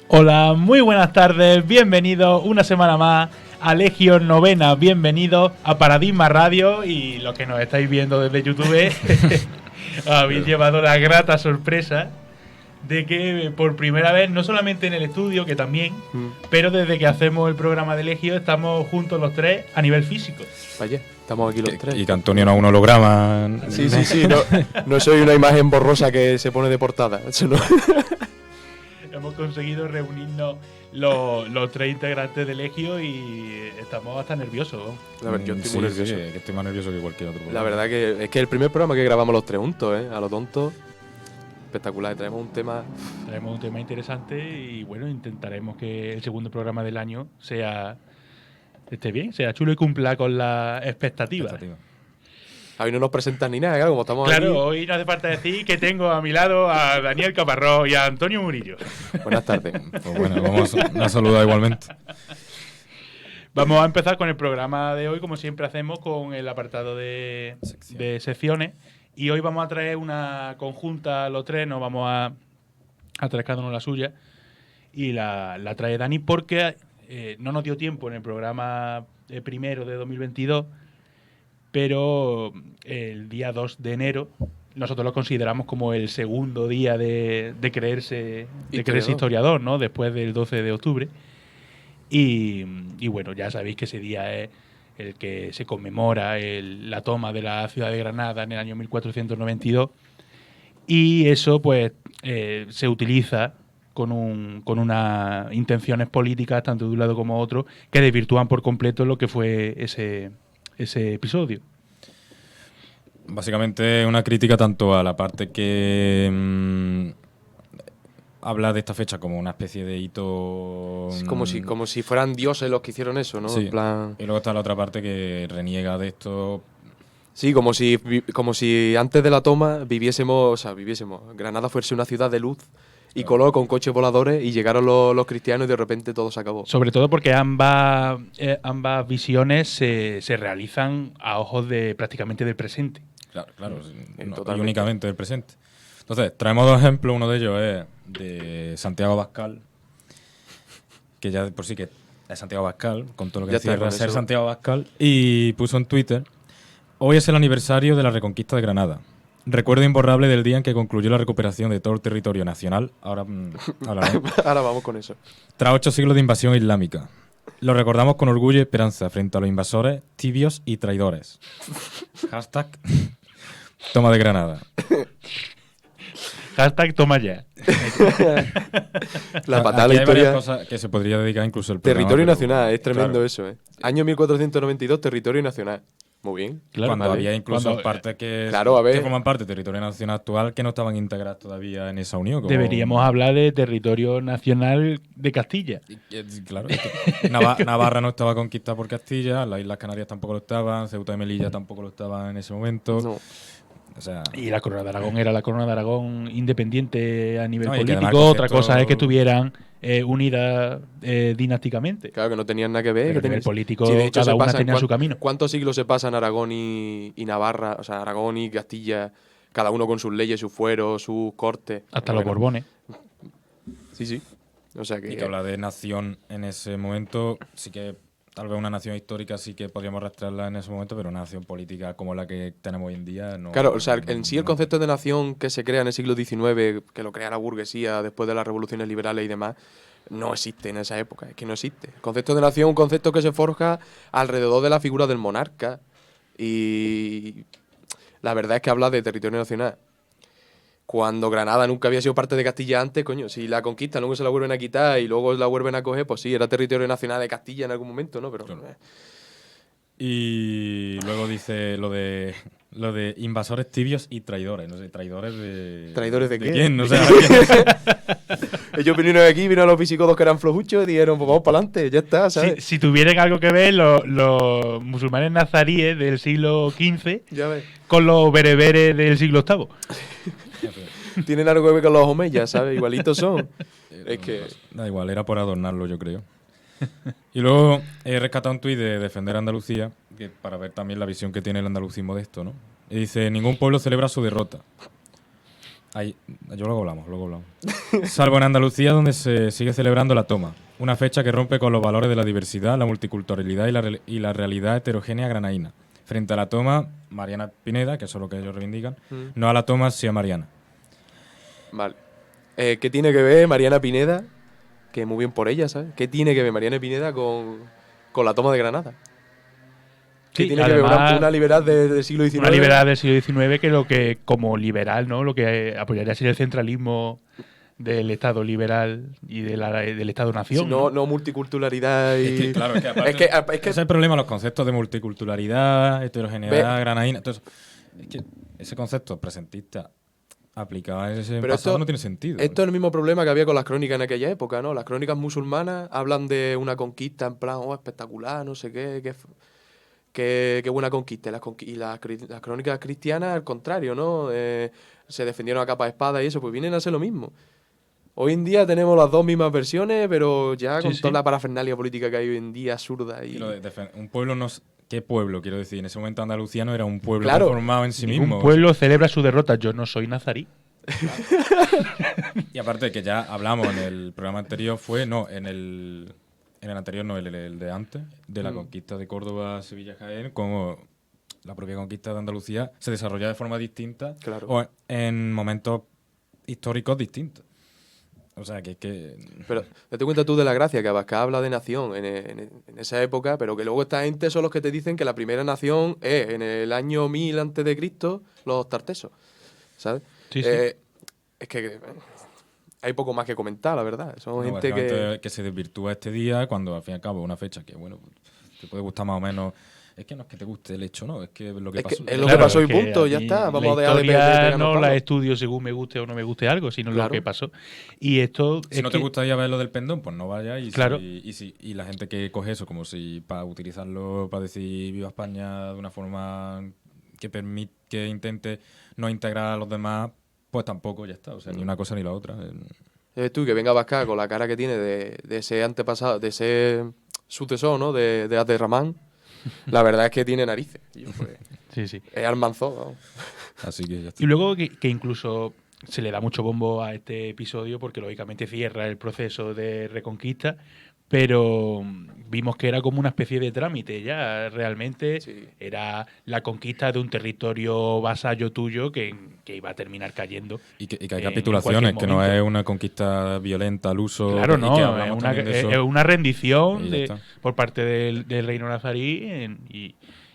Hola, muy buenas tardes, bienvenidos una semana más a Legión Novena, bienvenidos a Paradigma Radio y los que nos estáis viendo desde YouTube habéis llevado la grata sorpresa de que por primera vez, no solamente en el estudio, que también, pero desde que hacemos el programa de Legión estamos juntos los tres a nivel físico. Vaya, estamos aquí los tres. Y que Antonio no es un holograma. Sí, no soy una imagen borrosa que se pone de portada. Eso no. Hemos conseguido reunirnos los tres integrantes de Legio y estamos hasta nerviosos. A ver, yo estoy muy nervioso. Sí, que estoy más nervioso que cualquier otro. La verdad que es que el primer programa que grabamos los tres juntos, a lo tonto. Espectacular, traemos un tema interesante y bueno, intentaremos que el segundo programa del año esté bien, sea chulo y cumpla con las expectativas. Hoy no nos presentan ni nada, claro, como estamos aquí. Claro, hoy no hace falta decir que tengo a mi lado a Daniel Caparrós y a Antonio Murillo. Buenas tardes. Pues bueno, vamos a saludar igualmente. Vamos a empezar con el programa de hoy, como siempre hacemos, con el apartado de secciones. Y hoy vamos a traer una conjunta, los tres, nos vamos a traer cada uno la suya. Y la trae Dani porque no nos dio tiempo en el programa primero de 2022, pero el día 2 de enero nosotros lo consideramos como el segundo día de creerse historiador, ¿no? Después del 12 de octubre. Y bueno, ya sabéis que ese día es el que se conmemora la toma de la ciudad de Granada en el año 1492. Y eso pues se utiliza con unas intenciones políticas, tanto de un lado como otro, que desvirtúan por completo lo que fue ese episodio. Básicamente una crítica tanto a la parte que habla de esta fecha como una especie de hito. Como si fueran dioses los que hicieron eso, ¿no? Sí. En plan. Y luego está la otra parte que reniega de esto. Sí, como si antes de la toma viviésemos, Granada fuese una ciudad de luz y color con coches voladores y llegaron los cristianos y de repente todo se acabó. Sobre todo porque ambas visiones se realizan a ojos prácticamente del presente. Claro, y únicamente del presente. Entonces, traemos dos ejemplos. Uno de ellos es de Santiago Abascal, que ya por sí que es Santiago Abascal, con todo lo que Ya encierra está, ser eso. Santiago Abascal, y puso en Twitter: hoy es el aniversario de la reconquista de Granada. Recuerdo imborrable del día en que concluyó la recuperación de todo el territorio nacional. Ahora vamos con eso. Tras 8 siglos de invasión islámica. Lo recordamos con orgullo y esperanza frente a los invasores, tibios y traidores. Hashtag toma de Granada. Hashtag toma ya. La patada de Aquí la hay varias historia. cosas que se podría dedicar incluso el programa. Territorio pero, nacional, es tremendo claro, eso, Año 1492, territorio nacional. Muy bien. Claro, cuando vale. había incluso Cuando, partes que forman parte del territorio nacional actual que no estaban integradas todavía en esa unión. Como deberíamos hablar de territorio nacional de Castilla. Claro, Navarra no estaba conquistada por Castilla, las Islas Canarias tampoco lo estaban, Ceuta y Melilla tampoco lo estaban en ese momento. No. O sea, Y la corona de Aragón era la corona de Aragón independiente a nivel No, y que además político. el Otra concepto- cosa es que estuvieran unidas dinásticamente. Claro que no tenían nada que ver. Pero que a nivel tenían- político, Sí, de hecho, cada se una pasan tenía su camino. ¿Cuántos siglos se pasan Aragón y Navarra? O sea, Aragón y Castilla, cada uno con sus leyes, sus fueros, sus cortes. Hasta los Borbones. Sí. O sea y que habla de nación en ese momento, sí que tal vez una nación histórica sí que podríamos rastrearla en ese momento, pero una nación política como la que tenemos hoy en día no. Claro, o sea, en sí el concepto de nación que se crea en el siglo XIX, que lo crea la burguesía después de las revoluciones liberales y demás, no existe en esa época, es que no existe. El concepto de nación es un concepto que se forja alrededor de la figura del monarca y la verdad es que habla de territorio nacional. Cuando Granada nunca había sido parte de Castilla antes, coño, si la conquistan, luego se la vuelven a quitar y luego la vuelven a coger, pues sí, era territorio nacional de Castilla en algún momento, ¿no? Pero Claro. Y luego dice lo de invasores tibios y traidores. No sé, traidores de. ¿Traidores de qué? quién? No sé. ellos vinieron aquí, vinieron los visigodos que eran flojuchos y dijeron, pues vamos para adelante, ya está, ¿sabes? Si tuvieran algo que ver los musulmanes nazaríes del siglo XV Ya ves. con los bereberes del siglo VIII. Tienen algo que ver con los omeyas, ¿sabes? Igualitos son. Es que... Da igual, era por adornarlo, yo creo. Y luego he rescatado un tuit de Defender Andalucía, que para ver también la visión que tiene el andalucismo de esto, ¿no? Y dice: ningún pueblo celebra su derrota. Yo luego hablamos. Salvo en Andalucía, donde se sigue celebrando la toma. Una fecha que rompe con los valores de la diversidad, la multiculturalidad y la realidad heterogénea granaína. Frente a la toma, Mariana Pineda, que eso es lo que ellos reivindican, no a la toma, sí a Mariana. Vale. ¿Qué tiene que ver Mariana Pineda? Que muy bien por ella, ¿sabes? ¿Qué tiene que ver Mariana Pineda con la toma de Granada? ¿Qué Sí, tiene que ver una liberal del siglo XIX? Una liberal del siglo XIX que lo que, como liberal, ¿no? Lo que apoyaría sería el centralismo del Estado liberal y del Estado-nación. Sí, no multiculturalidad y... Es que, claro, aparte, es que ese es el problema, los conceptos de multiculturalidad, heterogeneidad, granaína. Entonces, es que ese concepto presentista aplicado en ese pasado no tiene sentido. Esto es el mismo problema que había con las crónicas en aquella época, ¿no? Las crónicas musulmanas hablan de una conquista en plan, espectacular, no sé qué buena conquista. Y las crónicas cristianas, al contrario, ¿no? Se defendieron a capa de espada y eso, pues vienen a ser lo mismo. Hoy en día tenemos las dos mismas versiones, pero ya con toda la parafernalia política que hay hoy en día, absurda. Un pueblo no... ¿Qué pueblo? Quiero decir, en ese momento Andalucía no era un pueblo formado en sí mismo. Un pueblo celebra su derrota. Yo no soy nazarí. Y aparte que ya hablamos en el programa anterior, en el anterior no, el de antes, de la conquista de Córdoba, Sevilla, Jaén, como la propia conquista de Andalucía se desarrolla de forma distinta o en momentos históricos distintos. O sea, que... Pero date cuenta tú de la gracia, que Abascal habla de nación en esa época, pero que luego esta gente son los que te dicen que la primera nación es en el año 1000 a.C., los tartesos, ¿sabes? Sí. Es que hay poco más que comentar, la verdad. Son gente que se desvirtúa este día cuando, al fin y al cabo, una fecha que, bueno, te puede gustar más o menos... Es que no es que te guste el hecho, ¿no? Es que lo que pasó. Es lo que pasó y punto, ya está. Vamos a dejar de pegarnos no la estudio según me guste o no me guste algo, sino lo que pasó. Y esto si no te gustaría ver lo del pendón, pues no vayas. Y la gente que coge eso como si para utilizarlo para decir viva España de una forma que intente no integrar a los demás, pues tampoco, ya está. O sea, ni una cosa ni la otra. Tú, que venga Abascal con la cara que tiene de ese antepasado, de ese sucesor, ¿no? De Abderramán. La verdad es que tiene narices. Sí. Es Almanzó, ¿no? Así que ya está. Y luego que incluso se le da mucho bombo a este episodio porque lógicamente cierra el proceso de reconquista, pero vimos que era como una especie de trámite ya. Realmente era la conquista de un territorio vasallo tuyo que iba a terminar cayendo. Y que hay capitulaciones, que no es una conquista violenta al uso. Claro, no, es una rendición por parte del reino nazarí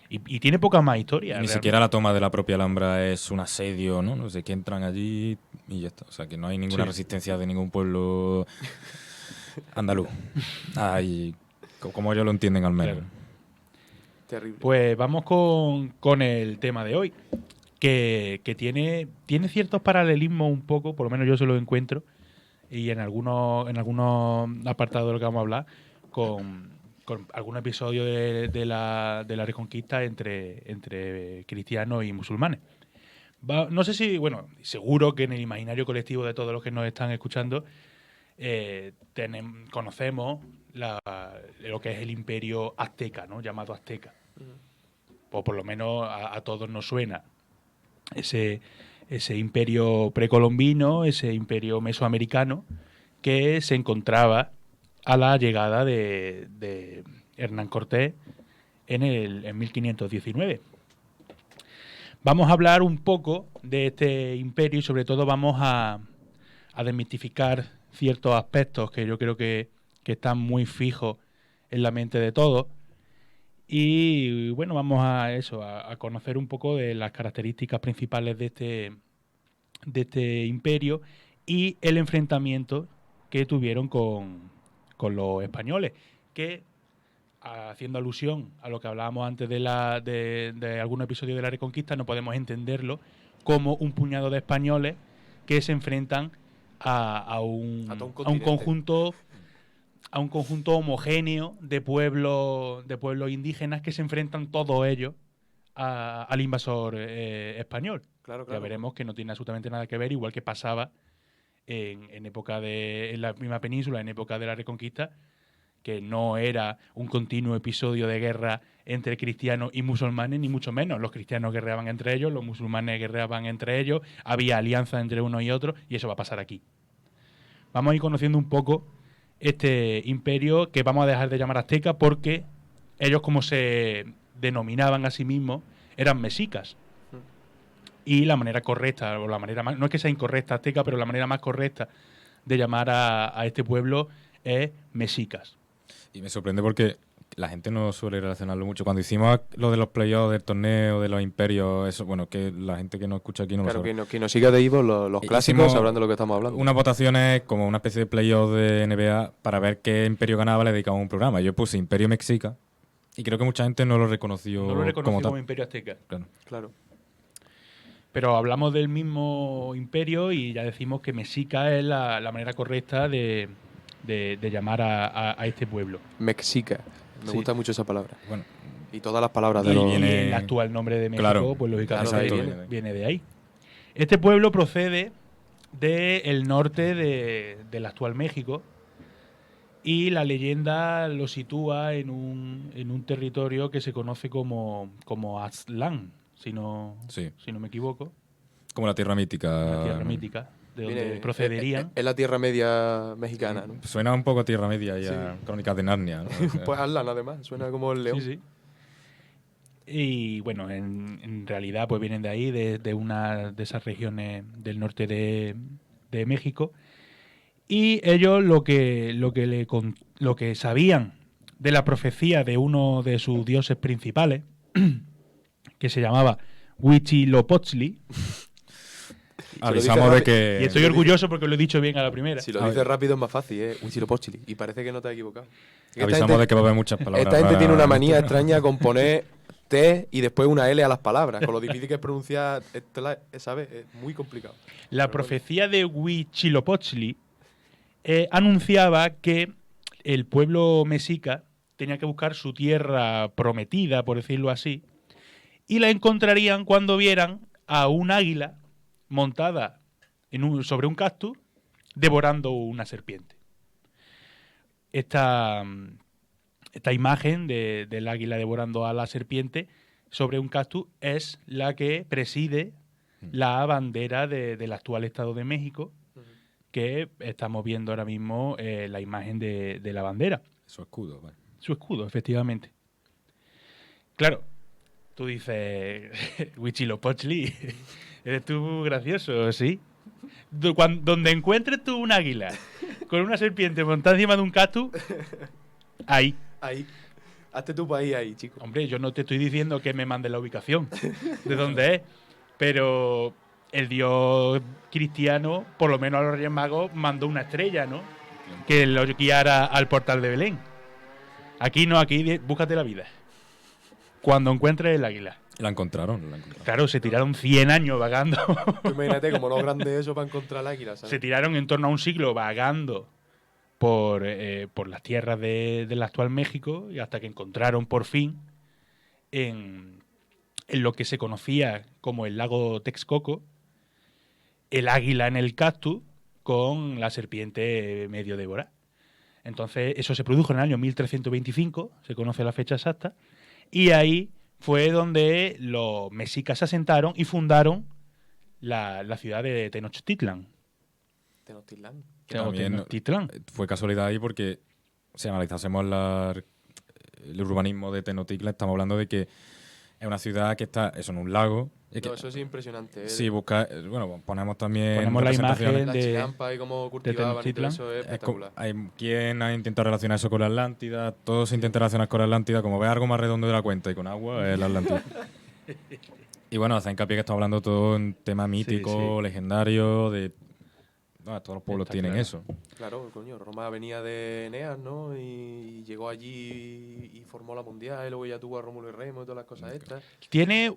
y tiene poca más historia. Ni siquiera la toma de la propia Alhambra es un asedio, ¿no? No sé, que entran allí y ya está. O sea, que no hay ninguna resistencia de ningún pueblo andaluz. Como ellos lo entienden al menos. Claro. Terrible. Pues vamos con el tema de hoy, que tiene ciertos paralelismos un poco, por lo menos yo se los encuentro, y en algunos apartados de lo que vamos a hablar, con algún episodio de la Reconquista entre cristianos y musulmanes. No sé si, bueno, seguro que en el imaginario colectivo de todos los que nos están escuchando conocemos lo que es el imperio azteca, ¿no? Llamado azteca. O por lo menos a todos nos suena ese imperio precolombino, ese imperio mesoamericano que se encontraba a la llegada de Hernán Cortés en 1519. Vamos a hablar un poco de este imperio y sobre todo vamos a desmitificar ciertos aspectos que yo creo que están muy fijos en la mente de todos. Y bueno, vamos a conocer un poco de las características principales de este imperio y el enfrentamiento que tuvieron con los españoles, que haciendo alusión a lo que hablábamos antes de algún episodio de la Reconquista, no podemos entenderlo como un puñado de españoles que se enfrentan a un conjunto homogéneo de pueblos indígenas que se enfrentan todos ellos al invasor español. Claro. Ya veremos que no tiene absolutamente nada que ver, igual que pasaba en la misma península, en época de la Reconquista, que no era un continuo episodio de guerra entre cristianos y musulmanes, ni mucho menos. Los cristianos guerreaban entre ellos, los musulmanes guerreaban entre ellos, había alianza entre unos y otros, y eso va a pasar aquí. Vamos a ir conociendo un poco este imperio que vamos a dejar de llamar azteca porque ellos, como se denominaban a sí mismos, eran mexicas. Y la manera correcta, o la manera más, no es que sea incorrecta azteca, pero la manera más correcta de llamar a este pueblo es mexicas. Y me sorprende porque la gente no suele relacionarlo mucho. Cuando hicimos lo de los playoffs del torneo, de los imperios, eso, bueno, que la gente que no escucha aquí no lo sabe. Claro, que nos siga de Ivo, los clásicos sabrán de lo que estamos hablando. Unas votaciones como una especie de playoff de NBA para ver qué imperio ganaba, le dedicamos un programa. Yo puse Imperio Mexica y creo que mucha gente no lo reconoció, como imperio azteca. Claro. Pero hablamos del mismo imperio y ya decimos que mexica es la manera correcta de llamar a este pueblo. Mexica. Me gusta mucho esa palabra. Bueno, y todas las palabras de y los... el actual nombre de México, claro, pues lógicamente viene de ahí. ahí. Este pueblo procede del norte del actual México y la leyenda lo sitúa en un territorio que se conoce como Aztlán, si no me equivoco. Como la Tierra Mítica. La Tierra Mítica, de donde procederían. Es la Tierra Media mexicana, ¿no? Suena un poco a Tierra Media y a Crónicas de Narnia, ¿no? O sea, Pues Aztlán, además, suena como el león. Sí. Y bueno, en realidad pues vienen de ahí, de una de esas regiones del norte de México. Y ellos lo que sabían de la profecía de uno de sus dioses principales, que se llamaba Huitzilopochtli. Avisamos de que... Y estoy orgulloso porque lo he dicho bien a la primera. Si lo dices rápido es más fácil, Huitzilopochtli. Y parece que no te has equivocado. Avisamos de que va a haber muchas palabras. Esta gente tiene una manía extraña con poner T y después una L a las palabras. Con lo difícil que es pronunciar, ¿sabes? Es muy complicado. La profecía de Huitzilopochtli anunciaba que el pueblo mexica tenía que buscar su tierra prometida, por decirlo así, y la encontrarían cuando vieran a un águila montada sobre un cactus devorando una serpiente. Esta imagen del águila devorando a la serpiente sobre un cactus es la que preside la bandera del actual Estado de México, que estamos viendo ahora mismo la imagen de la bandera. Su escudo, vale. Su escudo, efectivamente. Claro, tú dices, Huitzilopochtli, eres tú gracioso, ¿sí? Donde encuentres tú un águila con una serpiente montada encima de un cactus, ahí. Ahí. Hazte tu país ahí, chico. Hombre, yo no te estoy diciendo que me mande la ubicación de dónde es, pero el dios cristiano, por lo menos a los Reyes Magos, mandó una estrella, ¿no? Que lo guiara al portal de Belén. Aquí no, aquí búscate la vida. Cuando encuentres el águila. La encontraron. Claro, se tiraron 100 años vagando. Imagínate como no grande eso para encontrar el águila, ¿sabes? Se tiraron en torno a un siglo vagando por las tierras del actual México y hasta que encontraron por fin en lo que se conocía como el lago Texcoco el águila en el cactus con la serpiente medio devorada. Entonces, eso se produjo en el año 1325, se conoce la fecha exacta, y ahí fue donde los mexicas se asentaron y fundaron la ciudad de Tenochtitlán. Tenochtitlán. Tenochtitlán. Fue casualidad ahí porque si analizásemos el urbanismo de Tenochtitlan, estamos hablando de que es una ciudad que está en un lago. Eso es impresionante. Sí, ponemos también... Ponemos la imagen la de chinampa y cómo cultivaban y todo eso es espectacular. Hay quien ha intentado relacionar eso con la Atlántida, todo se intenta relacionar con la Atlántida, como ves algo más redondo de la cuenta y con agua, es la Atlántida. Y bueno, hace hincapié que estamos hablando todo en tema mítico, legendario, todos los pueblos tienen eso. Claro, coño, Roma venía de Eneas, ¿no? Y llegó allí y formó la Mundial, y luego ya tuvo a Rómulo y Remo y todas las cosas estas. Tiene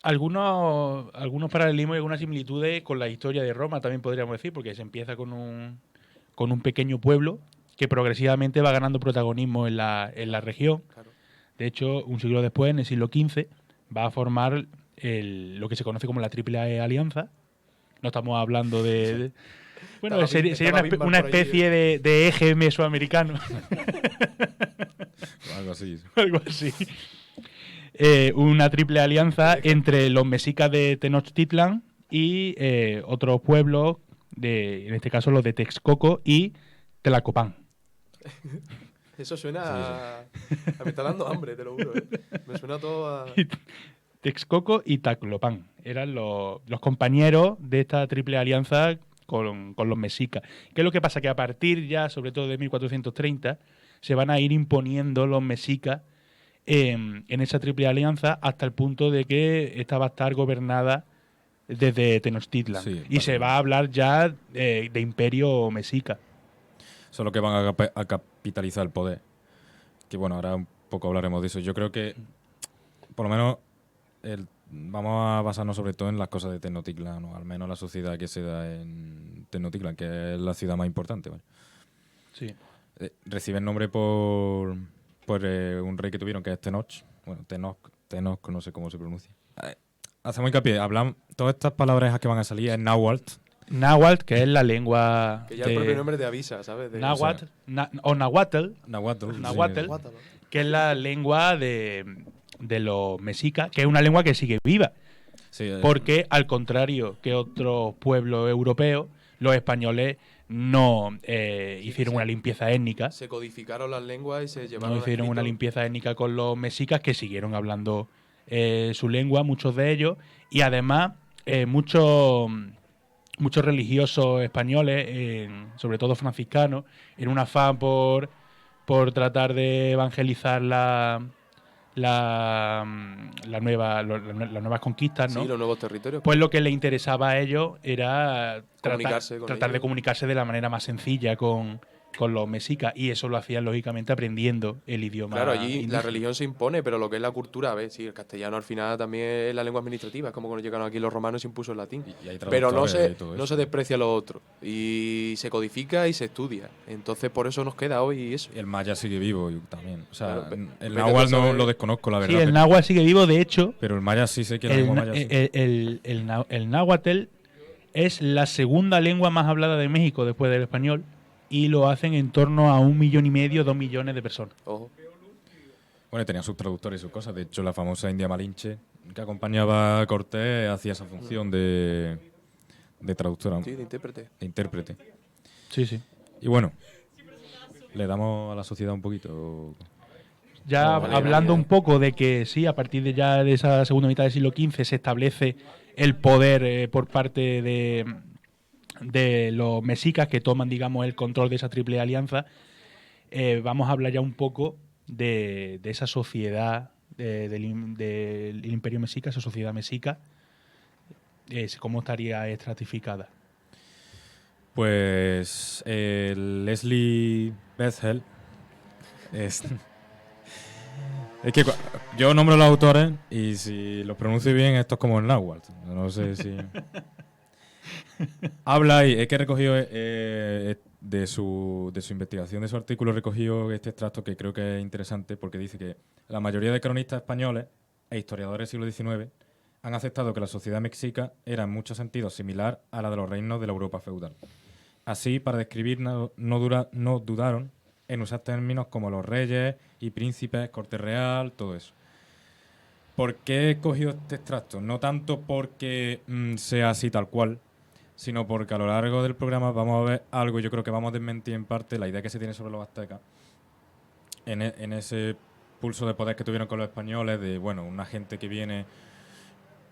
algunos paralelismos y algunas similitudes con la historia de Roma, también podríamos decir, porque se empieza con un pequeño pueblo que progresivamente va ganando protagonismo en la región. Claro. De hecho, un siglo después, en el siglo XV, va a formar lo que se conoce como la Triple Alianza. No estamos hablando de Bueno, Estaba sería Bismarck por una allí, especie de eje mesoamericano. O algo así. Algo así. Una triple alianza entre los mexicas de Tenochtitlan y otros pueblos, en este caso los de Texcoco y Tlacopan. Eso suena a... Me está dando hambre, te lo juro. Me suena todo a... Texcoco y Taclopan eran los compañeros de esta triple alianza con los mexicas. ¿Qué es lo que pasa? Que a partir ya, sobre todo de 1430, se van a ir imponiendo los mexicas en esa triple alianza hasta el punto de que esta va a estar gobernada desde Tenochtitlan. Sí, y se va a hablar ya de imperio mexica. Solo que van a capitalizar el poder. Que bueno, ahora un poco hablaremos de eso. Yo creo que, por lo menos, vamos a basarnos sobre todo en las cosas de Tenochtitlan, o al menos la sociedad que se da en Tenochtitlan, que es la ciudad más importante. ¿Vale? Sí. Recibe el nombre por un rey que tuvieron, que es Tenoch. Bueno, Tenoch, no sé cómo se pronuncia. Hacemos hincapié, hablan todas estas palabras que van a salir en náhuatl. Náhuatl, que es la lengua. Que ya el propio nombre te avisa, ¿sabes? Náhuatl, o Nahuatl, Nahuatl. que es la lengua de los mexicas, que es una lengua que sigue viva. Sí, Porque, al contrario que otros pueblos europeos, los españoles no hicieron una limpieza étnica. Se codificaron las lenguas y se llevaron. No hicieron una limpieza étnica con los mexicas, que siguieron hablando su lengua, muchos de ellos. Y además, muchos religiosos españoles, sobre todo franciscanos, en un afán por tratar de evangelizar las nuevas conquistas, ¿no? Sí, los nuevos territorios. Pues lo que les interesaba a ellos era tratar de ellos. comunicarse de la manera más sencilla con los mexicas, y eso lo hacían lógicamente aprendiendo el idioma. Claro, allí indígena. la religión se impone, pero lo que es la cultura, a ver, sí, el castellano al final también es la lengua administrativa, es como cuando llegaron aquí los romanos y se impuso el latín. Y hay Pero traductores y todo no eso. se desprecia lo otro, y se codifica y se estudia. Entonces por eso nos queda hoy eso. Y el maya sigue vivo también. O sea, Claro, el vete náhuatl tú a no saber. lo desconozco, la Sí, verdad. el náhuatl sigue vivo, de hecho. Pero el maya sí sé que la lengua maya sí. El náhuatl es la segunda lengua más hablada de México después del español, y lo hacen en torno a 1,5 millones, 2 millones de personas. Ojo. Bueno, y tenían sus traductores y sus cosas. De hecho, la famosa India Malinche, que acompañaba a Cortés, hacía esa función de traductora, Sí, de intérprete. de intérprete. Sí, sí. Y bueno, le damos a la sociedad un poquito. Ya Vale, hablando vale. un poco de que sí, a partir de ya de esa segunda mitad del siglo XV se establece el poder por parte de los mexicas, que toman, digamos, el control de esa triple alianza. Vamos a hablar ya un poco de esa sociedad del imperio mexica, esa sociedad mexica, cómo estaría estratificada. Pues Leslie Bethel es que yo nombro a los autores y si los pronuncio bien, esto es como el náhuatl. No sé si. Habla y es que he recogido de su investigación, de su artículo, he recogido este extracto que creo que es interesante porque dice que la mayoría de cronistas españoles e historiadores del siglo XIX han aceptado que la sociedad mexica era en muchos sentidos similar a la de los reinos de la Europa feudal. Así, para describir, no dudaron en usar términos como los reyes y príncipes, corte real, todo eso. ¿Por qué he cogido este extracto? No tanto porque sea así tal cual, sino porque a lo largo del programa vamos a ver algo, y yo creo que vamos a desmentir en parte la idea que se tiene sobre los aztecas, en ese pulso de poder que tuvieron con los españoles, de, bueno, una gente que viene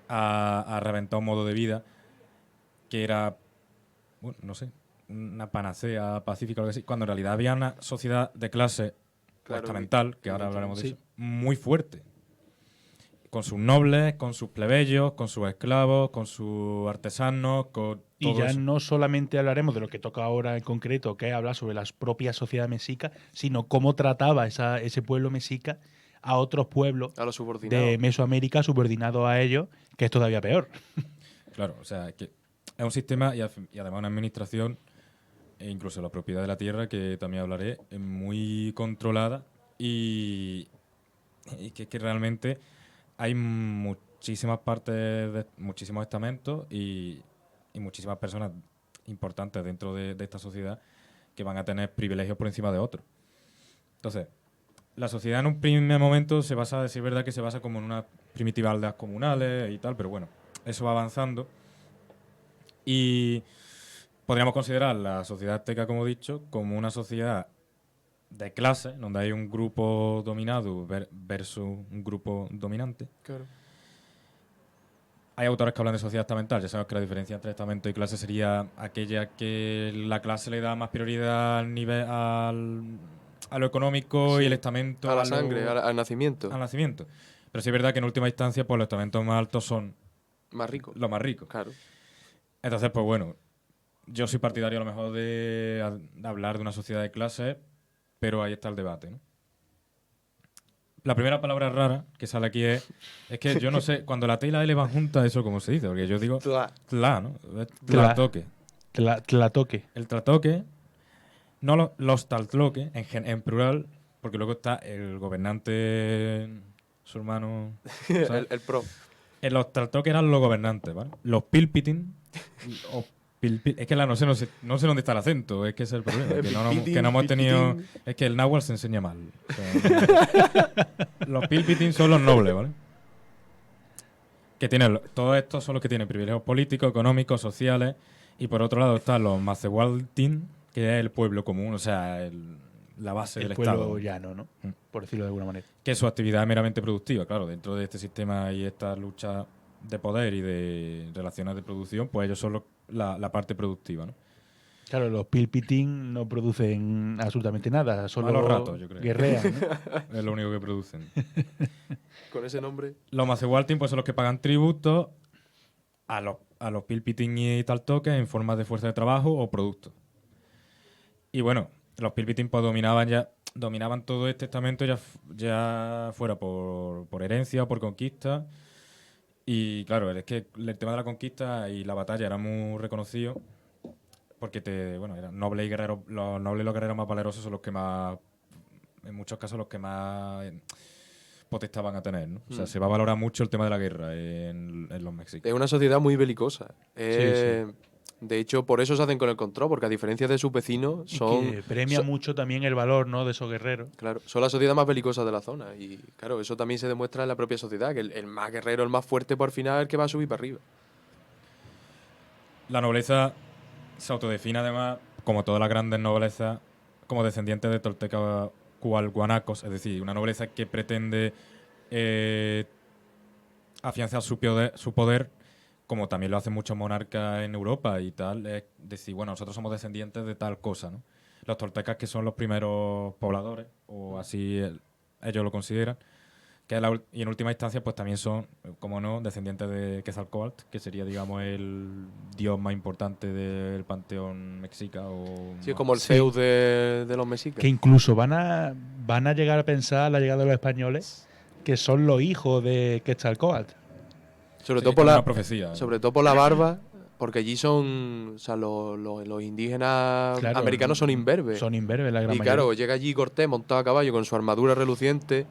a reventar un modo de vida que era, bueno, no sé, una panacea pacífica o algo así, cuando en realidad había una sociedad de clase Claro, estamental, que ahora hablaremos de sí. eso, muy fuerte. Con sus nobles, con sus plebeyos, con sus esclavos, con sus artesanos, con Y todo ya eso. no solamente hablaremos de lo que toca ahora en concreto, que es hablar sobre la propia sociedad mexica, sino cómo trataba ese pueblo mexica a otros pueblos A los subordinados. de Mesoamérica subordinados a ellos, que es todavía peor. Claro, o sea, que es un sistema y además una administración, e incluso la propiedad de la tierra, que también hablaré, es muy controlada y que realmente hay muchísimas partes, muchísimos estamentos y muchísimas personas importantes dentro de esta sociedad que van a tener privilegios por encima de otros. Entonces, la sociedad en un primer momento se basa, sí es verdad que se basa como en unas primitivas aldeas comunales y tal, pero bueno, eso va avanzando y podríamos considerar la sociedad azteca, como he dicho, como una sociedad de clase, donde hay un grupo dominado versus un grupo dominante. Claro. Hay autores que hablan de sociedad estamental. Ya sabemos que la diferencia entre estamento y clase sería aquella que la clase le da más prioridad a lo económico Sí, y el estamento a la sangre, al nacimiento. al nacimiento. Pero sí es verdad que en última instancia pues, los estamentos más altos son Más rico. los más ricos. Claro. Entonces, pues bueno, yo soy partidario a lo mejor de hablar de una sociedad de clases, pero ahí está el debate, ¿no? La primera palabra rara que sale aquí es que yo no sé, cuando la T y la L van juntas, eso cómo se dice, porque yo digo tla, ¿no? Tlatoque. Tlatoque. El tlatoque, no los taltloque, en plural, porque luego está el gobernante, su hermano, ¿sabes? el pro. Los taltoques eran los gobernantes, ¿vale? Los pilpitin, o es que no sé dónde está el acento, es que ese es el problema, que no hemos tenido, es que el náhuatl se enseña mal. O sea, los pilpitin son los nobles, ¿vale? Que tienen, todos estos son los que tienen privilegios políticos, económicos, sociales, y por otro lado están los macehualtin, que es el pueblo común, o sea, la base del pueblo Estado. llano, ¿no? Por decirlo de alguna manera. Que su actividad es meramente productiva, claro, dentro de este sistema y esta lucha de poder y de relaciones de producción, pues ellos son la parte productiva, ¿no? Claro, los pilpitín no producen absolutamente nada, solo Malos ratos, yo creo. guerrean, ¿no? Es lo único que producen. Con ese nombre. Los macehualtin pues son los que pagan tributos a los pilpitín y taltoques en forma de fuerza de trabajo o productos. Y bueno, los pilpitín pues dominaban todo este estamento ya fuera por herencia o por conquista. Y claro, es que el tema de la conquista y la batalla era muy reconocido porque eran nobles y guerreros. Los nobles y los guerreros más valerosos son los que más, en muchos casos, los que más potestad van a tener, ¿no? O sea, se va a valorar mucho el tema de la guerra en los mexicanos. Es una sociedad muy belicosa. Sí. De hecho, por eso se hacen con el control, porque a diferencia de sus vecinos, son. Que premia mucho también el valor, ¿no?, de esos guerreros. Claro, son la sociedad más belicosa de la zona. Y claro, eso también se demuestra en la propia sociedad, que el más guerrero, el más fuerte, por final es el que va a subir para arriba. La nobleza se autodefine además, como todas las grandes noblezas, como descendientes de toltecas guanacos, es decir, una nobleza que pretende afianzar su poder, como también lo hacen muchos monarcas en Europa y tal, es decir, bueno, nosotros somos descendientes de tal cosa, ¿no? Los toltecas, que son los primeros pobladores, o así ellos lo consideran, y en última instancia pues también son, como no, descendientes de Quetzalcóatl, que sería, digamos, el dios más importante del panteón mexica. Sí, es como el Zeus de los mexicas. Que incluso van a llegar a pensar, a la llegada de los españoles, que son los hijos de Quetzalcóatl. Sobre todo por la barba, porque allí son, o sea, los indígenas americanos son imberbes. Son imberbes la gran mayoría. Y claro, llega allí Cortés montado a caballo con su armadura reluciente,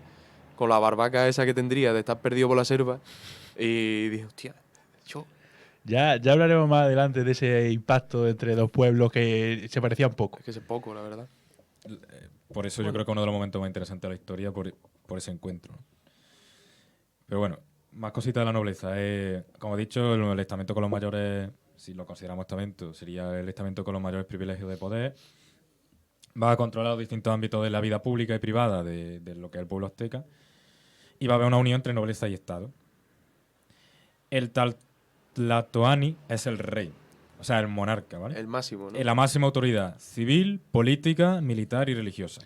con la barbaca esa que tendría de estar perdido por la selva, y dije, hostia, yo... Ya hablaremos más adelante de ese impacto entre dos pueblos que se parecían poco. Es que es poco, la verdad. Por eso yo creo que uno de los momentos más interesantes de la historia, por ese encuentro, ¿no? Pero bueno, más cositas de la nobleza. Como he dicho, el estamento con los mayores, si lo consideramos estamento, sería el estamento con los mayores privilegios de poder. Va a controlar los distintos ámbitos de la vida pública y privada de lo que es el pueblo azteca. Y va a haber una unión entre nobleza y Estado. El Tlatoani es el rey, o sea, el monarca, ¿vale? El máximo, ¿no? La máxima autoridad civil, política, militar y religiosa.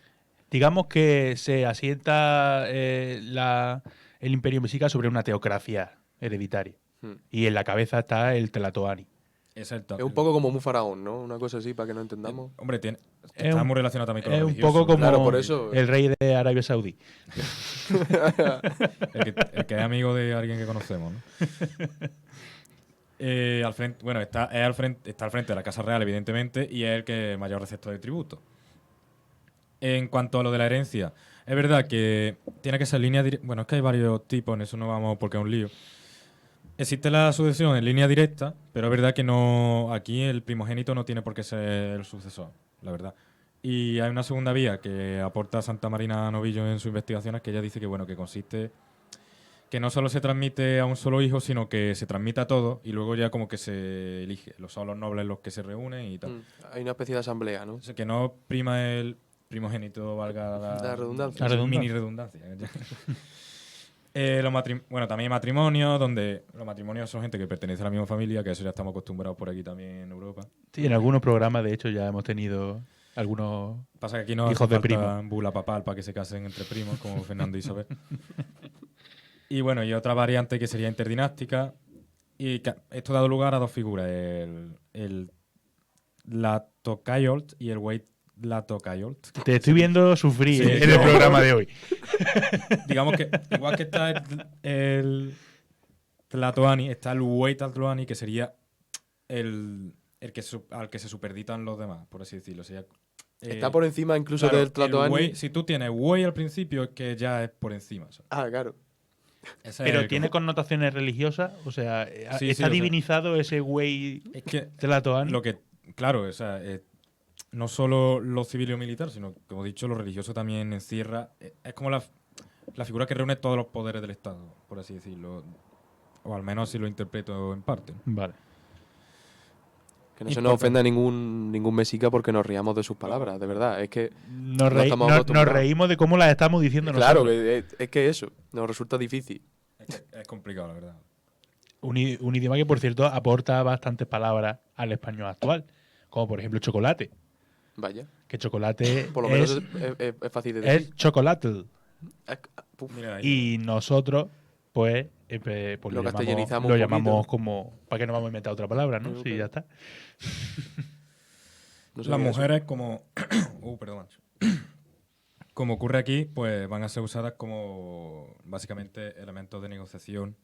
Digamos que se asienta el imperio mexica sobre una teocracia hereditaria. Y en la cabeza está el Tlatoani. Es un poco como un faraón, ¿no? Una cosa así, para que no entendamos. Hombre, está muy relacionado también con lo religioso. Es un poco como claro, por eso, el rey de Arabia Saudí. el que es amigo de alguien que conocemos, ¿no? Al frente, bueno, está al frente de la Casa Real, evidentemente, y es el que mayor receptor de tributo. En cuanto a lo de la herencia, es verdad que tiene que ser línea directa. Bueno, es que hay varios tipos, en eso no vamos porque es un lío. Existe la sucesión en línea directa, pero es verdad que no aquí el primogénito no tiene por qué ser el sucesor, la verdad. Y hay una segunda vía que aporta Santa Marina Novillo en sus investigaciones, que ella dice que bueno, que consiste que no solo se transmite a un solo hijo, sino que se transmite a todos y luego ya como que se elige. Son los nobles los que se reúnen y tal. Hay una especie de asamblea, ¿no? O sea, que no prima el primogénito, valga La redundancia. La redundancia. mini redundancia. Bueno, también hay matrimonios, donde los matrimonios son gente que pertenece a la misma familia, que eso ya estamos acostumbrados por aquí también en Europa. Sí, en algunos programas, de hecho, ya hemos tenido algunos Pasa que aquí no hijos hace de falta primo. bula papal para que se casen entre primos, como Fernando y Isabel. Y bueno, y otra variante que sería interdinástica. Y esto ha dado lugar a dos figuras, el Latocayolt y el Wait Latocayolt. Te estoy viendo sufrir Sí, en el no. programa de hoy. Digamos que, igual que está el Tlatoani, está el Wait Tlatoani, que sería al que se superditan los demás, por así decirlo. Sería, Está por encima incluso claro, del Tlatoani. el Wei- si tú tienes Wei al principio, es que ya es por encima. ¿sabes? Ah, claro. Ese Pero es tiene como- connotaciones religiosas, o sea, Sí, está sí, o sea, divinizado ese güey Es que Tlatoani. lo que, claro, o sea, no solo lo civil y lo militar, sino, como he dicho, lo religioso también encierra. Es como la figura que reúne todos los poderes del Estado, por así decirlo. O al menos si lo interpreto en parte. Vale. Que no se nos ofenda ningún mexica porque nos riamos de sus palabras, de verdad. Es que Nos, no estamos nos acostumbrados. reímos de cómo las estamos diciendo Claro, nosotros. es que eso nos resulta difícil. Es complicado, la verdad. Un idioma que, por cierto, aporta bastantes palabras al español actual. Como, por ejemplo, chocolate. Vaya. Que chocolate Por lo menos es fácil de decir. es chocolate. Puf. Mira, ahí. Y nosotros, pues Lo castellanizamos lo un llamamos poquito. como... ¿Para qué no vamos a inventar otra palabra, no? Creo Sí, que- ya está. No sé Las qué es eso. mujeres como... perdón. Como ocurre aquí, pues van a ser usadas como básicamente elementos de negociación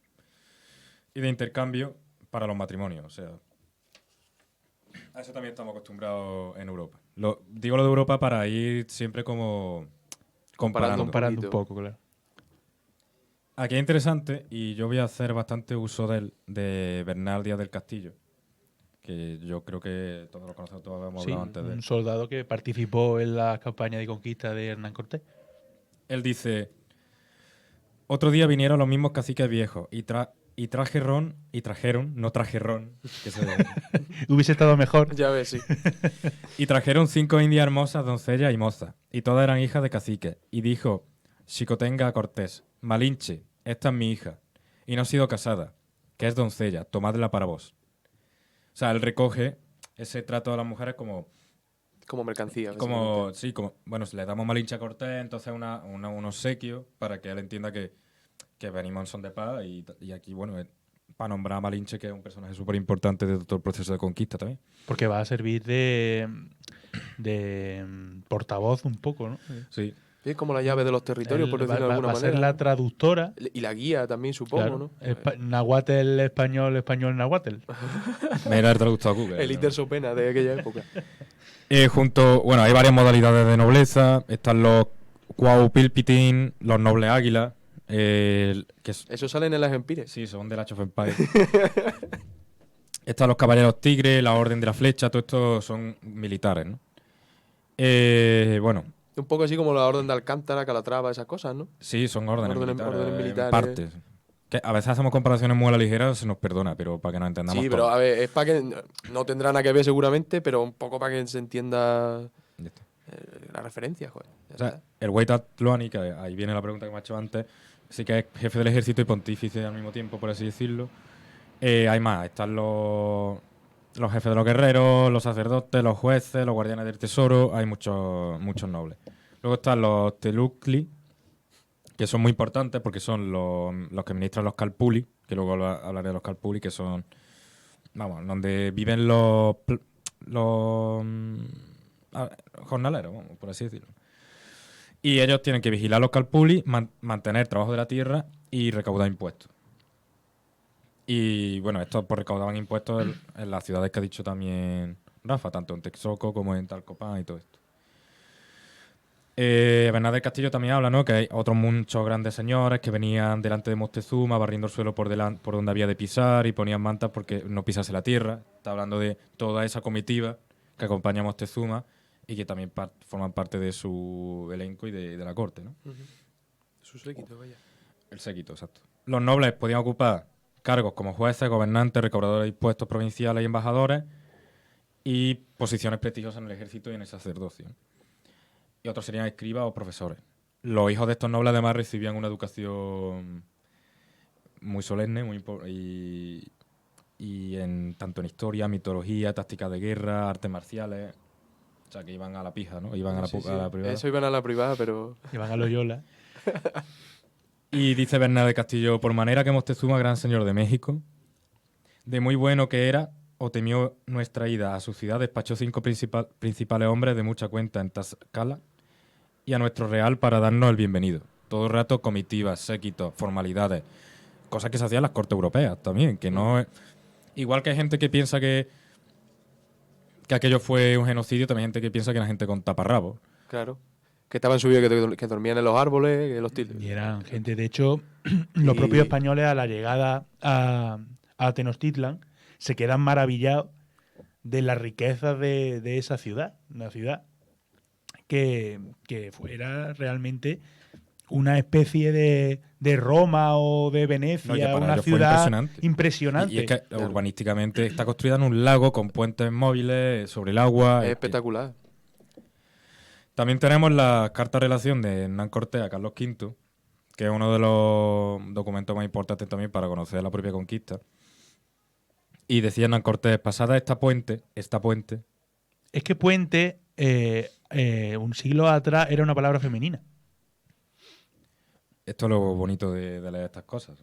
y de intercambio para los matrimonios. O sea, a eso también estamos acostumbrados en Europa. Digo lo de Europa para ir siempre como comparando. Comparando un poquito. poco, claro. Aquí es interesante y yo voy a hacer bastante uso de Bernal Díaz del Castillo, que yo creo que todos lo conocemos, todos hemos Sí, hablado antes de él. un soldado que participó en la campaña de conquista de Hernán Cortés. Él dice, otro día vinieron los mismos caciques viejos y trajeron, no traje ron, que se Hubiese estado mejor. Ya ves, sí. y trajeron 5 indias hermosas, doncellas y mozas, y todas eran hijas de caciques. Y dijo, Xicotenga a Cortés, Malinche, esta es mi hija, y no ha sido casada, que es doncella, tomadla para vos. O sea, él recoge ese trato a las mujeres como Mercancía. bueno, le damos Malinche a Cortés, entonces un obsequio para que él entienda que venimos en son de paz y aquí, bueno, para nombrar a Malinche, que es un personaje súper importante de todo el proceso de conquista también. Porque va a servir de portavoz un poco, ¿no? Sí. Es como la llave de los territorios, por decirlo de alguna va a manera. ser la traductora. Y la guía también, supongo, Claro. ¿no? Nahuatl español, español nahuatl. Mira el traductor a Google. El Iter Sopena de aquella época. Bueno, hay varias modalidades de nobleza. Están los Cuaupilpitín, los nobles águilas, Eso sale en las Empires. sí, son de la Age of Empires. Están los caballeros tigre, la orden de la flecha, todo esto son militares, ¿no? Bueno, Un poco así como la Orden de Alcántara, Calatrava, esas cosas, ¿no? sí, son órdenes Órdenes militares, militares. en parte. Que a veces hacemos comparaciones muy a la ligera, se nos perdona, pero para que nos entendamos Sí, todos. pero a ver, es para que no tendrá nada que ver seguramente, pero un poco para que se entienda Ya está. la referencia, joder. Ya O sea, está. el Wait Tlatoani, que ahí viene la pregunta que me ha hecho antes, sí que es jefe del ejército y pontífice al mismo tiempo, por así decirlo. Hay más, están los jefes de los guerreros, los sacerdotes, los jueces, los guardianes del tesoro, hay muchos nobles. Luego están los Telucli, que son muy importantes porque son los que administran los Calpuli, que luego hablaré de los Calpuli, que son, vamos, donde viven los jornaleros, vamos, por así decirlo. Y ellos tienen que vigilar los Calpuli, mantener trabajo de la tierra y recaudar impuestos. Y bueno, estos pues recaudaban impuestos en las ciudades que ha dicho también Rafa, tanto en Texcoco como en Talcopán y todo esto. Bernal del Castillo también habla, ¿no? Que hay otros muchos grandes señores que venían delante de Moctezuma barriendo el suelo por donde había de pisar y ponían mantas porque no pisase la tierra. Está hablando de toda esa comitiva que acompaña a Moctezuma y que también forman parte de su elenco y de la corte, ¿no? Su séquito, vaya. El séquito, exacto. Los nobles podían ocupar cargos como jueces, gobernantes, recaudadores de impuestos provinciales y embajadores y posiciones prestigiosas en el ejército y en el sacerdocio, ¿no? Y otros serían escribas o profesores. Los hijos de estos nobles además recibían una educación muy solemne y tanto en historia, mitología, tácticas de guerra, artes marciales. O sea, que iban a la pija, ¿no? Iban a la privada. Eso iban a la privada, pero... Iban a Loyola. Y dice Bernal de Castillo, por manera que Moctezuma, gran señor de México, de muy bueno que era, o temió nuestra ida a su ciudad, despachó 5 principales hombres de mucha cuenta en Tlaxcala y a nuestro real para darnos el bienvenido. Todo el rato comitivas, séquitos, formalidades, cosas que se hacían en las cortes europeas también, que no es... Igual que hay gente que piensa que aquello fue un genocidio, también hay gente que piensa que era gente con taparrabos. Claro. Que estaban subidos, que dormían en los árboles, Y eran gente, de hecho, los propios españoles a la llegada a Tenochtitlan se quedan maravillados de la riqueza de esa ciudad, una ciudad que fuera realmente una especie de Roma o de Venecia, una ciudad impresionante. Y es que urbanísticamente está construida en un lago con puentes móviles sobre el agua. Es espectacular. También tenemos la carta relación de Hernán Cortés a Carlos V, que es uno de los documentos más importantes también para conocer la propia conquista. Y decía Hernán Cortés, pasada esta puente... Es que puente, un siglo atrás, era una palabra femenina. Esto es lo bonito de leer estas cosas.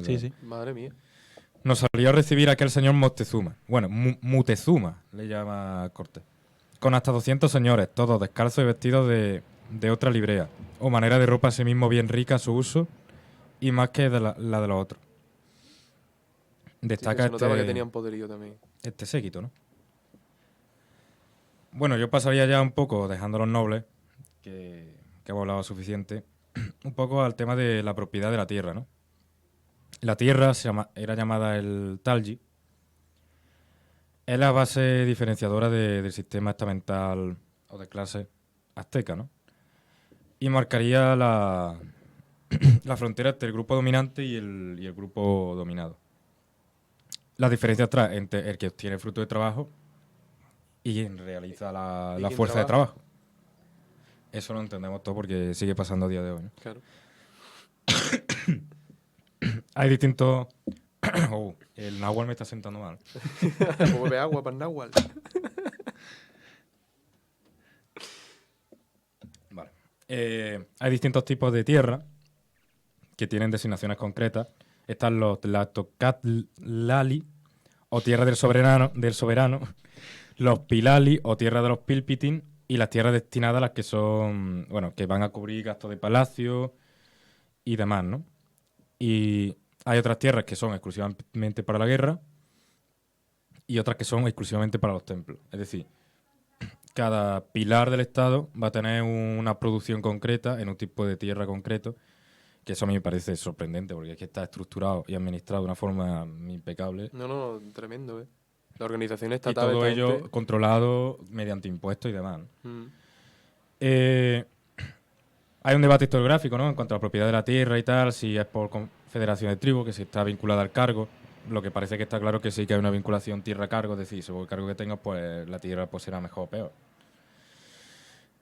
Sí, sí. Madre mía. Nos salió a recibir aquel señor Moctezuma. Bueno, Mutezuma, le llama Cortés. Con hasta 200 señores, todos descalzos y vestidos de otra librea, o manera de ropa asimismo bien rica a su uso, y más que de la de los otros. Destaca sí, se notaba que tenían poderío también. Este séquito, ¿no? Bueno, yo pasaría ya un poco, dejando a los nobles, que hemos hablado suficiente, un poco al tema de la propiedad de la tierra, ¿no? La tierra era llamada el Talji. Es la base diferenciadora del sistema estamental o de clase azteca, ¿no? Y marcaría la frontera entre el grupo dominante y el grupo dominado. Las diferencias entre el que obtiene fruto de trabajo y quien realiza la fuerza de trabajo. Eso lo entendemos todo porque sigue pasando a día de hoy, ¿no? Claro. Hay distintos... el náhuatl me está sentando mal. Pues bebe agua para el náhuatl. Vale. Hay distintos tipos de tierra que tienen designaciones concretas. Están los Tlatocatlali, o tierra del soberano, los Pilali, o tierra de los Pilpitin, y las tierras destinadas a las que son, bueno, que van a cubrir gastos de palacio y demás, ¿no? Y hay otras tierras que son exclusivamente para la guerra y otras que son exclusivamente para los templos. Es decir, cada pilar del Estado va a tener una producción concreta en un tipo de tierra concreto, que eso a mí me parece sorprendente porque es que está estructurado y administrado de una forma impecable. No, tremendo, ¿eh? La organización Y estatal... todo ello controlado mediante impuestos y demás, ¿no? Hay un debate historiográfico, ¿no?, en cuanto a la propiedad de la tierra y tal, si es por confederación de tribus, que si está vinculada al cargo. Lo que parece que está claro que sí que hay una vinculación tierra-cargo, es decir, según el cargo que tengas, pues la tierra pues será mejor o peor.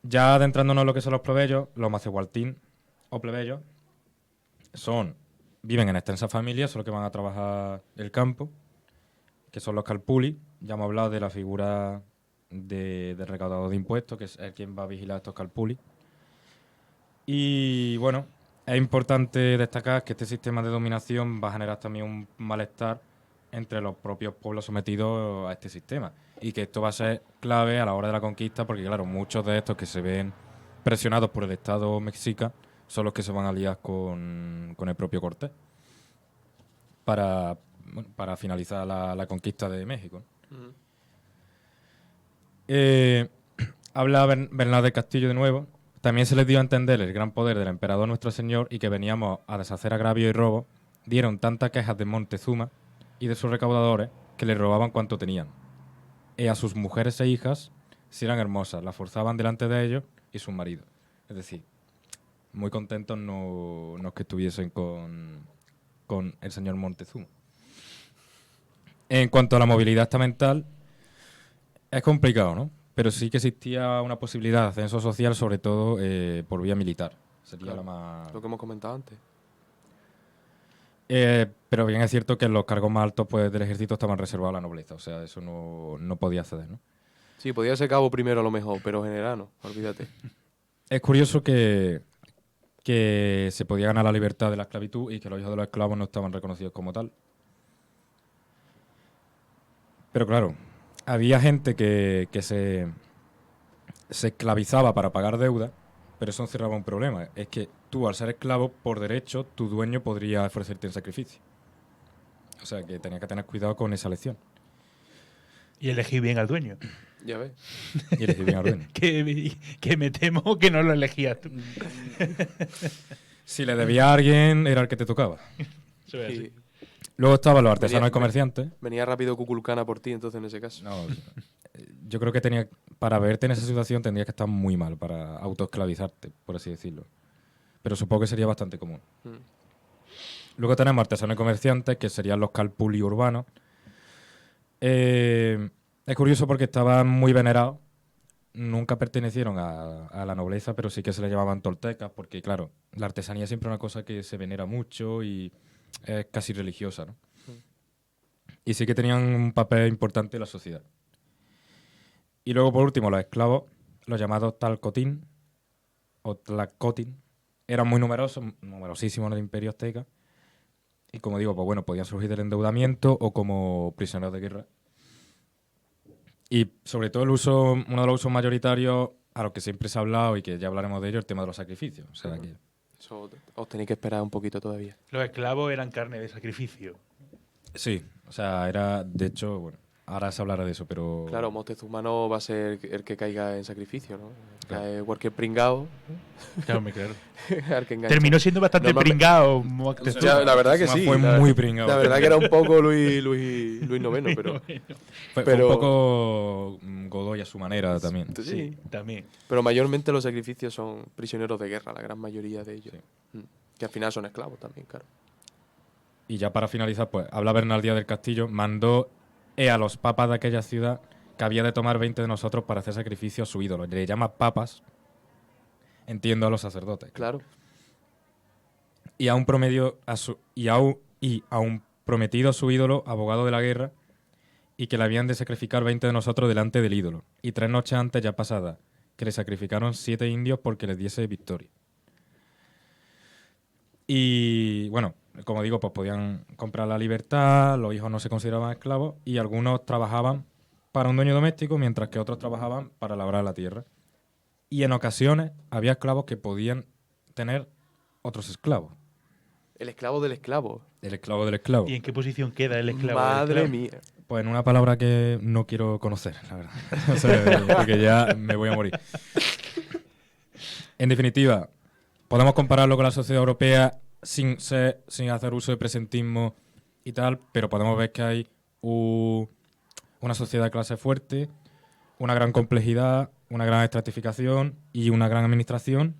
Ya adentrándonos en lo que son los plebeyos, los macehualtín o plebeyos viven en extensas familias, solo que van a trabajar el campo, que son los calpuli. Ya hemos hablado de la figura del recaudador de impuestos, que es el quien va a vigilar estos calpuli. Y bueno, es importante destacar que este sistema de dominación va a generar también un malestar entre los propios pueblos sometidos a este sistema. Y que esto va a ser clave a la hora de la conquista, porque claro, muchos de estos que se ven presionados por el Estado mexica son los que se van a aliar con el propio Cortés para finalizar la conquista de México. Habla Bernal del Castillo de nuevo. También se les dio a entender el gran poder del emperador nuestro señor y que veníamos a deshacer agravio y robo. Dieron tantas quejas de Montezuma y de sus recaudadores que le robaban cuanto tenían. Y a sus mujeres e hijas, si eran hermosas, las forzaban delante de ellos y sus maridos. Es decir, muy contentos no es que estuviesen con el señor Montezuma. En cuanto a la movilidad estamental, es complicado, ¿no? Pero sí que existía una posibilidad de ascenso social, sobre todo por vía militar. Sería Claro, la más... lo que hemos comentado antes. Pero bien es cierto que los cargos más altos pues, del ejército estaban reservados a la nobleza. O sea, eso no podía acceder, ¿no? Sí, podía ser cabo primero a lo mejor, pero general no, olvídate. Es curioso que se podía ganar la libertad de la esclavitud y que los hijos de los esclavos no estaban reconocidos como tal. Pero claro, había gente que se esclavizaba para pagar deuda, pero eso encerraba un problema. Es que tú, al ser esclavo, por derecho, tu dueño podría ofrecerte en sacrificio. O sea, que tenías que tener cuidado con esa lección. Y elegí bien al dueño. Ya ves. Y elegir bien al dueño. que me temo que no lo elegías tú. Si le debía a alguien, era el que te tocaba. Eso es así. Y Luego estaban los artesanos Venía- y comerciantes. venía rápido Kukulcana por ti, entonces, en ese caso. No, yo creo que para verte en esa situación tendrías que estar muy mal para autoesclavizarte, por así decirlo. Pero supongo que sería bastante común. Mm. Luego tenemos artesanos y comerciantes, que serían los calpuli urbanos. Es curioso porque estaban muy venerados. Nunca pertenecieron a la nobleza, pero sí que se les llamaban toltecas, porque claro, la artesanía siempre es una cosa que se venera mucho y es casi religiosa, ¿no? Y sí que tenían un papel importante en la sociedad. Y luego, por último, los esclavos, los llamados talcotín o tlacotín, eran muy numerosos, numerosísimos en el Imperio Azteca. Y como digo, pues bueno, podían surgir del endeudamiento o como prisioneros de guerra. Y sobre todo uno de los usos mayoritarios a los que siempre se ha hablado y que ya hablaremos de ello, el tema de los sacrificios. O sea, que Eso os tenéis que esperar un poquito todavía. Los esclavos eran carne de sacrificio. sí, o sea, era, de hecho, bueno, ahora se hablará de eso, pero... Claro, Moctezuma no va a ser el que caiga en sacrificio, ¿no? Claro. Cae cualquier pringao Claro, me claro. al que engancha. Terminó siendo bastante Normalmente- pringado. Moctezuma. Ya, la verdad que Moctezuma sí. fue muy pringao. La verdad que era un poco Luis IX, pero... Fue pero- un poco Godoy a su manera también. Sí. Sí, también. Pero mayormente los sacrificios son prisioneros de guerra, la gran mayoría de ellos. Sí. Que al final son esclavos también, claro. Y ya para finalizar, pues habla Bernal Díaz del Castillo, mandó a los papas de aquella ciudad que había de tomar 20 de nosotros para hacer sacrificio a su ídolo. Le llama papas, entiendo a los sacerdotes. Claro. Y a un prometido a su ídolo, abogado de la guerra, y que le habían de sacrificar 20 de nosotros delante del ídolo. Y 3 noches antes, ya pasadas, que le sacrificaron 7 indios porque les diese victoria. Y bueno, como digo, pues podían comprar la libertad, los hijos no se consideraban esclavos y algunos trabajaban para un dueño doméstico mientras que otros trabajaban para labrar la tierra. Y en ocasiones había esclavos que podían tener otros esclavos. El esclavo del esclavo. El esclavo del esclavo. ¿Y en qué posición queda el esclavo? del Madre esclavo? mía. Pues en una palabra que no quiero conocer, la verdad. O sea, porque ya me voy a morir. En definitiva, podemos compararlo con la sociedad europea sin hacer uso de presentismo y tal, pero podemos ver que hay una sociedad de clase fuerte, una gran complejidad, una gran estratificación y una gran administración,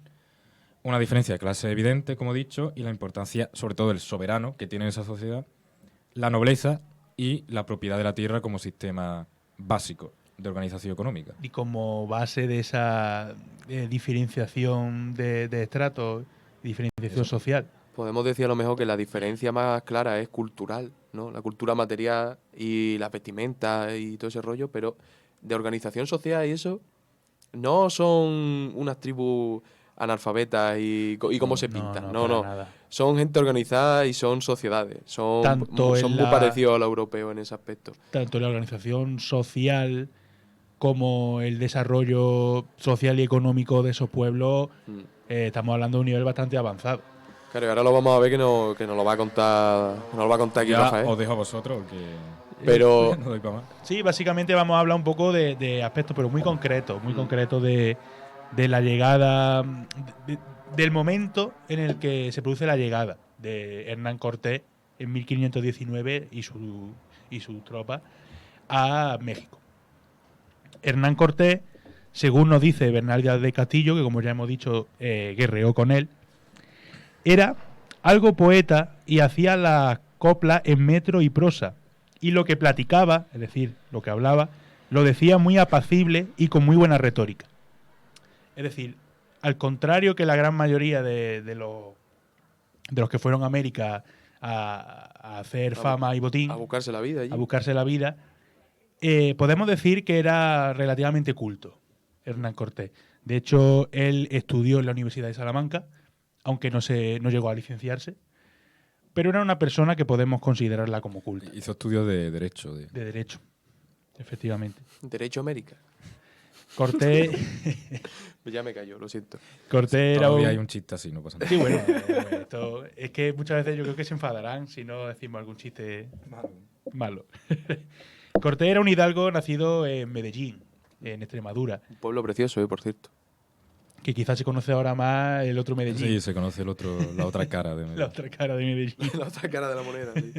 una diferencia de clase evidente, como he dicho, y la importancia, sobre todo, del soberano que tiene esa sociedad, la nobleza y la propiedad de la tierra como sistema básico de organización económica. Y como base de esa diferenciación de estratos, diferenciación social. Podemos decir a lo mejor que la diferencia más clara es cultural, ¿no? La cultura material y la vestimenta y todo ese rollo, pero de organización social y eso no son unas tribus analfabetas y cómo se pintan. No, para no. nada. Son gente organizada y son sociedades. Son Tanto son en muy la- parecidos a los europeos en ese aspecto. Tanto la organización social como el desarrollo social y económico de esos pueblos, Mm. estamos hablando de un nivel bastante avanzado. Claro, y ahora lo vamos a ver que nos lo va a contar, aquí Ya Rafael. os dejo a vosotros que Pero no doy para más. Sí, básicamente vamos a hablar un poco de aspectos, pero muy concretos, de de la llegada, del momento en el que se produce la llegada de Hernán Cortés en 1519 y su tropa a México. Hernán Cortés, según nos dice Bernal Díaz de Castillo, que como ya hemos dicho, guerreó con él, era algo poeta y hacía las coplas en metro y prosa. Y lo que platicaba, es decir, lo que hablaba, lo decía muy apacible y con muy buena retórica. Es decir, al contrario que la gran mayoría de los que fueron a América a hacer fama y botín, A buscarse la vida allí. a buscarse la vida, podemos decir que era relativamente culto Hernán Cortés. De hecho, él estudió en la Universidad de Salamanca, aunque no llegó a licenciarse, pero era una persona que podemos considerarla como culta. Hizo estudios de Derecho. De Derecho, efectivamente. Derecho a América. Cortés, Ya me cayó, lo siento. Cortés era Todavía hay un chiste así, no pasa nada. Sí, bueno, esto, es que muchas veces yo creo que se enfadarán si no decimos algún chiste malo. Cortés era un hidalgo nacido en Medellín, en Extremadura, Un pueblo precioso, por cierto. que quizás se conoce ahora más el otro Medellín, Sí, se conoce la otra cara de la otra cara de Medellín. La otra cara de la moneda. Sí.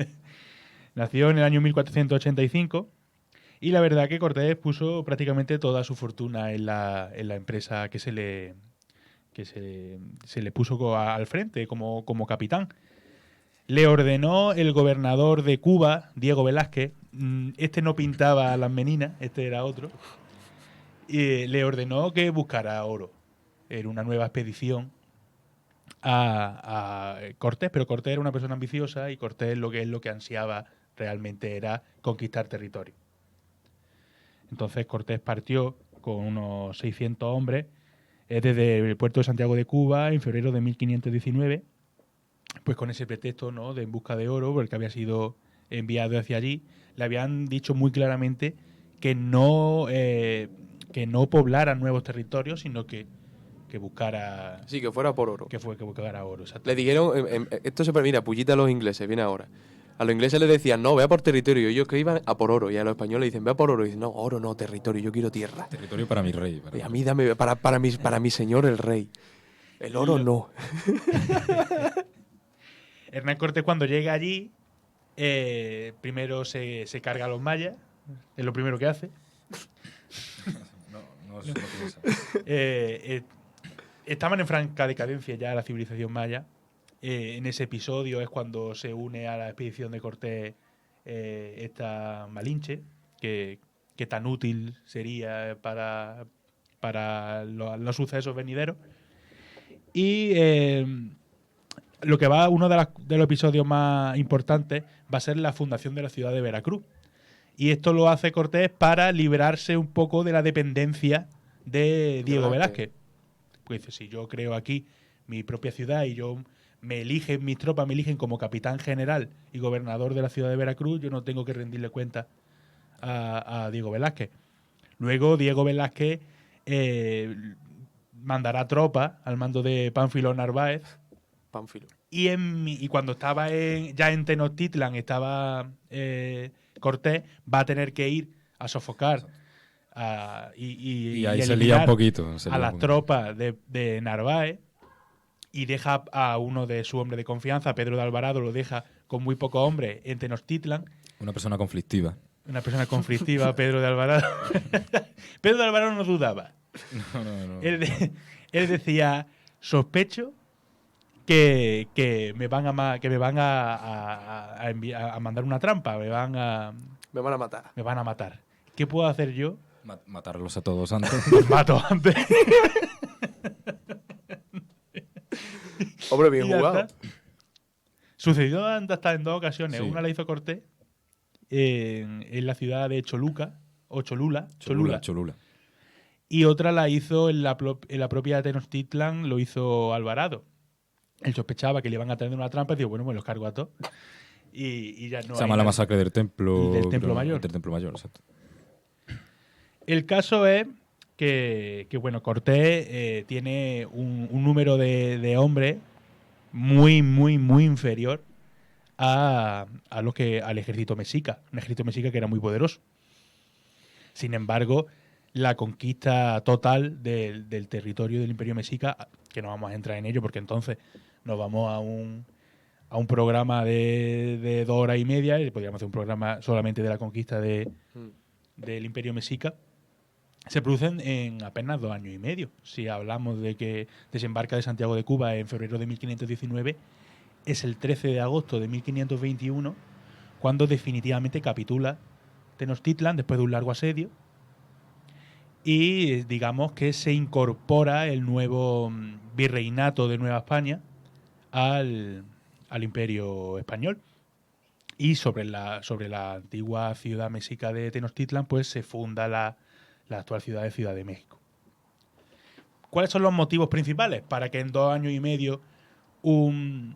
Nació en el año 1485 y la verdad que Cortés puso prácticamente toda su fortuna en la empresa que se le puso al frente como capitán. Le ordenó el gobernador de Cuba, Diego Velázquez, este no pintaba las meninas, este era otro, y le ordenó que buscara oro en una nueva expedición a Cortés, pero Cortés era una persona ambiciosa y Cortés lo que ansiaba realmente era conquistar territorio. Entonces Cortés partió con unos 600 hombres desde el puerto de Santiago de Cuba en febrero de 1519, pues con ese pretexto, ¿no?, de en busca de oro, porque había sido enviado hacia allí. Le habían dicho muy claramente que no poblara nuevos territorios, sino que buscara Sí, que fuera por oro. que buscara oro. Exacto. Le dijeron, esto se mira, pullita a los ingleses, viene ahora. A los ingleses les decían, no, ve a por territorio. Ellos que iban a por oro. Y a los españoles dicen, ve a por oro. Y dicen, no, oro no, territorio, yo quiero tierra. Territorio para mi rey. Y a mí dame, para mi señor el rey. El oro no. Hernán Cortés, cuando llega allí, primero se carga a los mayas, es lo primero que hace. No es lo que piensa. Estaban en franca decadencia ya la civilización maya. En ese episodio es cuando se une a la expedición de Cortés esta Malinche, que tan útil sería para los sucesos venideros. Y uno de los episodios más importantes va a ser la fundación de la ciudad de Veracruz. Y esto lo hace Cortés para librarse un poco de la dependencia de Diego Velázquez. Pues dice, si yo creo aquí mi propia ciudad y mis tropas me eligen como capitán general y gobernador de la ciudad de Veracruz, yo no tengo que rendirle cuenta a Diego Velázquez. Luego Diego Velázquez mandará tropas al mando de Pánfilo Narváez. Pánfilo. Y cuando estaba ya en Tenochtitlan, estaba Cortés, va a tener que ir a sofocar y ahí se lía un poquito. A las tropas de Narváez y deja a uno de su hombre de confianza, Pedro de Alvarado, lo deja con muy pocos hombres en Tenochtitlan. Una persona conflictiva. Una persona conflictiva, Pedro de Alvarado. Pedro de Alvarado no dudaba. No. Él decía, sospecho que me van a mandar una trampa, me van a matar. Me van a matar. ¿Qué puedo hacer yo? Matarlos a todos antes. Los mato antes. Hombre, bien jugado. Está. Sucedió hasta en dos ocasiones. Sí. Una la hizo Cortés en la ciudad de Cholula. Y otra la hizo en la propia Tenochtitlan, lo hizo Alvarado. Él sospechaba que le iban a tener una trampa y dijo, bueno, pues los cargo a todos. Y ya no. Se llama la masacre del templo. Del Templo Mayor. Del Templo Mayor, exacto. El caso es que bueno, Cortés tiene un número de hombres muy, muy, muy inferior al ejército mexica. Un ejército mexica que era muy poderoso. Sin embargo, la conquista total del territorio del Imperio Mexica, que no vamos a entrar en ello porque entonces nos vamos a un programa de 2 horas y media y podríamos hacer un programa solamente de la conquista del Imperio Mexica. Se producen en apenas 2 años y medio. Si hablamos de que desembarca de Santiago de Cuba en febrero de 1519, es el 13 de agosto de 1521 cuando definitivamente capitula Tenochtitlan después de un largo asedio y digamos que se incorpora el nuevo virreinato de Nueva España al Imperio Español. Y sobre la antigua ciudad mexica de Tenochtitlan pues se funda la actual ciudad de Ciudad de México. ¿Cuáles son los motivos principales para que en 2 años y medio un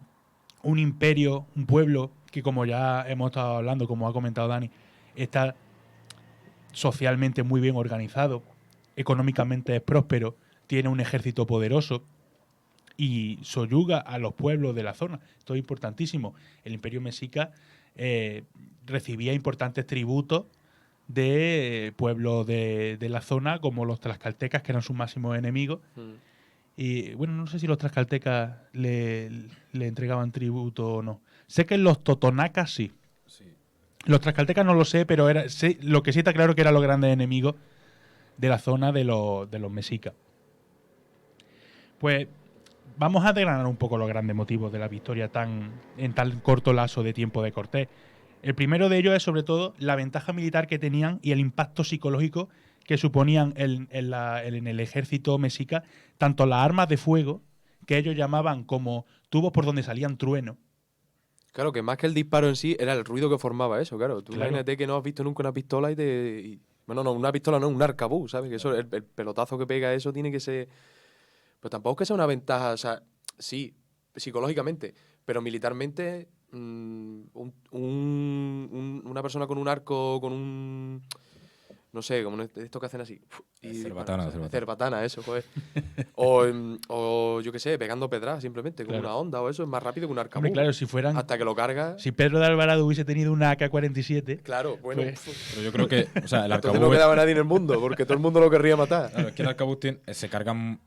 imperio, un pueblo que, como ya hemos estado hablando, como ha comentado Dani, está socialmente muy bien organizado, económicamente es próspero, tiene un ejército poderoso y soyuga a los pueblos de la zona? Esto es importantísimo. El Imperio Mexica recibía importantes tributos de pueblos de la zona, como los tlaxcaltecas, que eran sus máximos enemigos. Y bueno, no sé si los tlaxcaltecas le entregaban tributo o no. Sé que los totonacas sí. Los tlaxcaltecas no lo sé, pero lo que sí está claro que eran los grandes enemigos de la zona de los mexicas. Pues vamos a desgranar un poco los grandes motivos de la victoria en tan corto lazo de tiempo de Cortés. El primero de ellos es, sobre todo, la ventaja militar que tenían y el impacto psicológico que suponían en el ejército mexica, tanto las armas de fuego, que ellos llamaban como tubos por donde salían truenos. Claro, que más que el disparo en sí, era el ruido que formaba eso, claro. Tú Claro. imagínate que no has visto nunca una pistola bueno, no, una pistola no, un arcabuz, ¿sabes? Que eso, el pelotazo que pega eso tiene que ser... Pues tampoco es que sea una ventaja, o sea, sí, psicológicamente, pero militarmente una persona con un arco, con un... No sé, como esto que hacen así. Cerbatana. Cerbatana, eso, joder. o yo qué sé, pegando pedradas simplemente, con Claro. una onda o eso, es más rápido que un arcabuz. Hombre, claro, si fueran... Hasta que lo cargas... Si Pedro de Alvarado hubiese tenido una AK-47... Claro, bueno... Pues- Pero yo creo que, o sea, el Entonces arcabuz... no quedaba nadie en el mundo, porque todo el mundo lo querría matar. Claro, es que el arcabuz se cargan...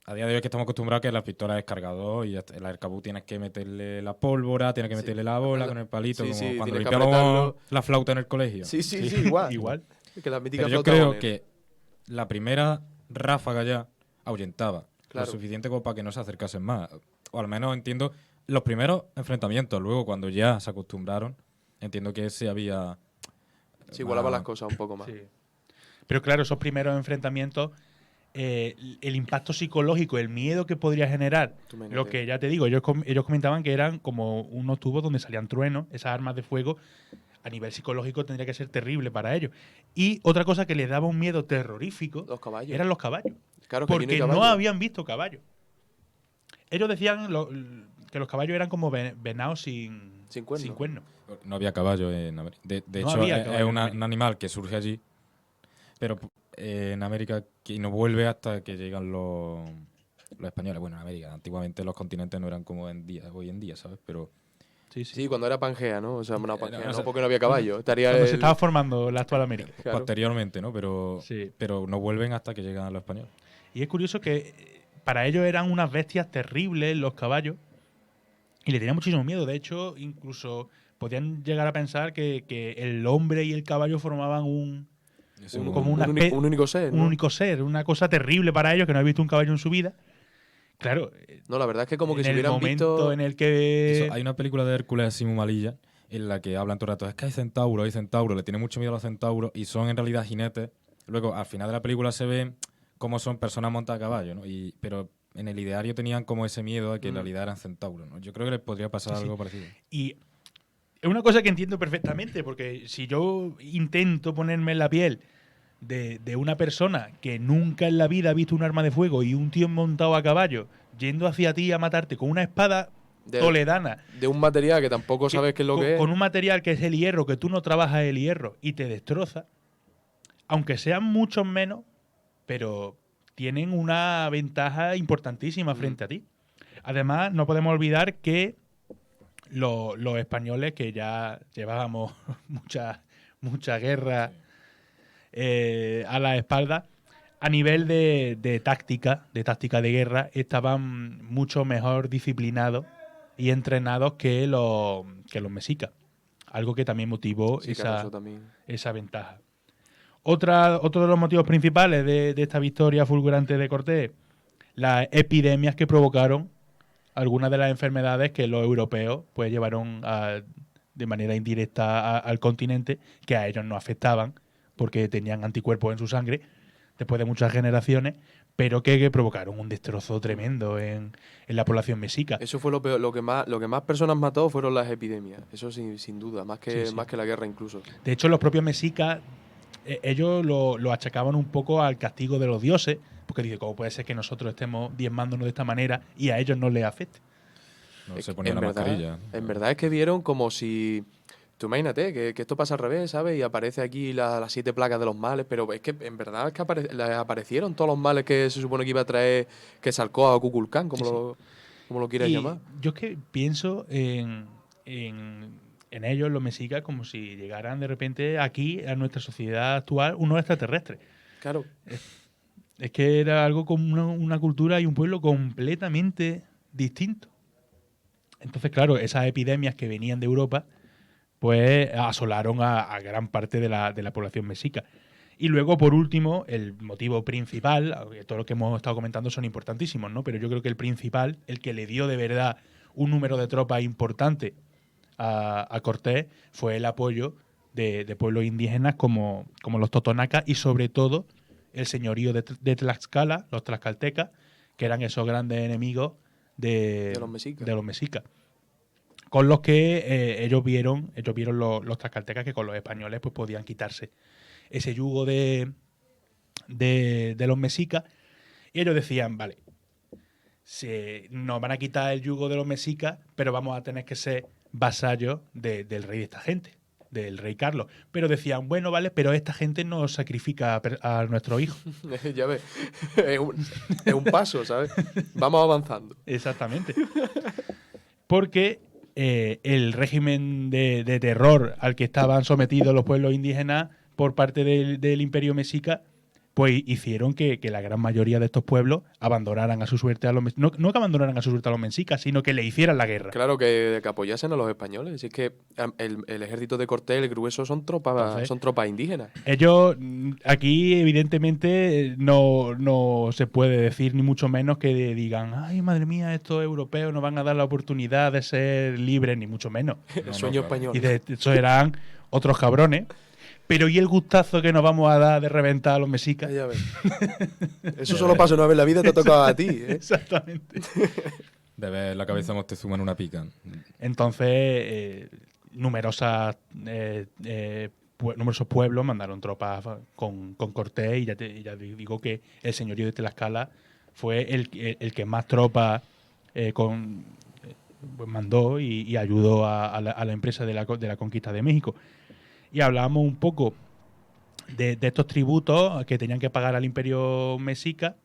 A día de hoy es que estamos acostumbrados a que las pistolas es cargador y el arcabuz tienes que meterle la pólvora, tienes que meterle la bola con el palito, Sí, como sí, cuando tienes que limpiábamos apretarlo. la flauta en el colegio. Sí, igual. Igual. Que las míticas Pero yo flautas creo Bonner. que la primera ráfaga ya ahuyentaba Claro. lo suficiente como para que no se acercasen más. O al menos entiendo los primeros enfrentamientos. Luego, cuando ya se acostumbraron, entiendo que ese había... Se igualaban las cosas un poco más. Sí. Pero claro, esos primeros enfrentamientos, el impacto psicológico, el miedo que podría generar, Tú imagínate. lo que ya te digo, ellos comentaban que eran como unos tubos donde salían truenos, esas armas de fuego, a nivel psicológico tendría que ser terrible para ellos. Y otra cosa que les daba un miedo terrorífico Los caballos. eran los caballos, Claro, que allí porque no hay no caballos. habían visto caballos. Ellos decían que los caballos eran como venados sin cuernos. No había caballo en América. De No hecho, había es caballo en un América. animal que surge allí, pero en América que no vuelve hasta que llegan los españoles. Bueno, en América, antiguamente los continentes no eran como hoy en día, ¿sabes? Pero Sí, sí. Sí, cuando era Pangea, ¿no? O sea, no, Pangea, o no, sea, porque no había caballo. Estaría Cuando el- se estaba formando la actual América. Claro. posteriormente, ¿no? Pero, Sí. pero no vuelven hasta que llegan a los españoles. Y es curioso que para ellos eran unas bestias terribles los caballos y le tenían muchísimo miedo. De hecho, incluso podían llegar a pensar que el hombre y el caballo formaban como una un único ser, un ¿no? único ser, una cosa terrible para ellos que no habían visto un caballo en su vida. Claro, No, la verdad es que como que en si el hubieran momento visto... en el que... Hay una película de Hércules así muy malilla en la que hablan todo el rato, es que hay centauros, le tiene mucho miedo a los centauros y son en realidad jinetes. Luego, al final de la película se ve cómo son personas montadas a caballo, ¿no? Pero en el ideario tenían como ese miedo de que en realidad eran centauros, ¿no? Yo creo que les podría pasar Sí, sí. algo parecido. Y es una cosa que entiendo perfectamente, porque si yo intento ponerme en la piel de una persona que nunca en la vida ha visto un arma de fuego y un tío montado a caballo yendo hacia ti a matarte con una espada De- toledana, De un material que tampoco sabes qué es lo con, que es. con un material que es el hierro, que tú no trabajas el hierro y te destroza, aunque sean muchos menos, pero tienen una ventaja importantísima frente a ti. Además, no podemos olvidar que los españoles, que ya llevábamos mucha guerra a la espalda. A nivel de táctica de guerra, estaban mucho mejor disciplinados y entrenados que los mexicas. Algo que también motivó Sí, claro, eso también. esa ventaja. Otro de los motivos principales de esta victoria fulgurante de Cortés, las epidemias que provocaron algunas de las enfermedades que los europeos pues llevaron de manera indirecta al continente, que a ellos no afectaban porque tenían anticuerpos en su sangre después de muchas generaciones, pero que provocaron un destrozo tremendo en la población mexica. Eso fue lo peor, lo que más personas mató fueron las epidemias. Eso sin duda, más que, Sí. más que la guerra incluso. De hecho, los propios mexicas, ellos lo achacaban un poco al castigo de los dioses, porque dicen, ¿cómo puede ser que nosotros estemos diezmándonos de esta manera y a ellos no les afecte? No se ponía la mascarilla. En verdad es que vieron como si... Tú imagínate que esto pasa al revés, ¿sabes? Y aparece aquí las 7 plagas de los males, pero es que en verdad es que les aparecieron todos los males que se supone que iba a traer Quetzalcóatl o Kukulcán, como lo quieras llamar. Yo es que pienso en ellos, los mexicas, como si llegaran de repente aquí, a nuestra sociedad actual, unos extraterrestres. Claro. Es que era algo como una cultura y un pueblo completamente distinto. Entonces, claro, esas epidemias que venían de Europa, pues asolaron a gran parte de la población mexica. Y luego, por último, el motivo principal, aunque todo lo que hemos estado comentando son importantísimos, ¿no? Pero yo creo que el principal, el que le dio de verdad un número de tropas importante a Cortés, fue el apoyo de pueblos indígenas como los totonacas y sobre todo el señorío de Tlaxcala, los tlaxcaltecas, que eran esos grandes enemigos de los mexicas. Con los que ellos vieron los tlaxcaltecas que con los españoles pues podían quitarse ese yugo de los mexicas. Y ellos decían, vale, nos van a quitar el yugo de los mexicas, pero vamos a tener que ser vasallos del rey de esta gente, del rey Carlos. Pero decían, bueno, vale, pero esta gente no sacrifica a nuestros hijos. Ya ves, es un paso, ¿sabes? Vamos avanzando. Exactamente. Porque el régimen de terror al que estaban sometidos los pueblos indígenas por parte del Imperio Mexica, pues hicieron que la gran mayoría de estos pueblos abandonaran a su suerte a los mexicas. No que abandonaran a su suerte a los mexicas, sino que le hicieran la guerra. Claro, que apoyasen a los españoles. Si es que el ejército de Cortés, el grueso, son tropas indígenas. Ellos, aquí evidentemente no se puede decir ni mucho menos que digan, ay, madre mía, estos europeos nos van a dar la oportunidad de ser libres, ni mucho menos. El sueño español. Y de hecho eran otros cabrones. Pero ¿y el gustazo que nos vamos a dar de reventar a los mexicas? Ya ves. Eso solo pasa una vez en la vida, te ha tocado a ti. Exactamente. De ver la cabeza Moctezuma en una pica. Entonces, numerosos pueblos mandaron tropas con Cortés y ya digo que el señorío de Tlaxcala fue el que más tropas pues mandó y ayudó a la empresa de la conquista de México. Y hablábamos un poco de estos tributos que tenían que pagar al imperio mexica.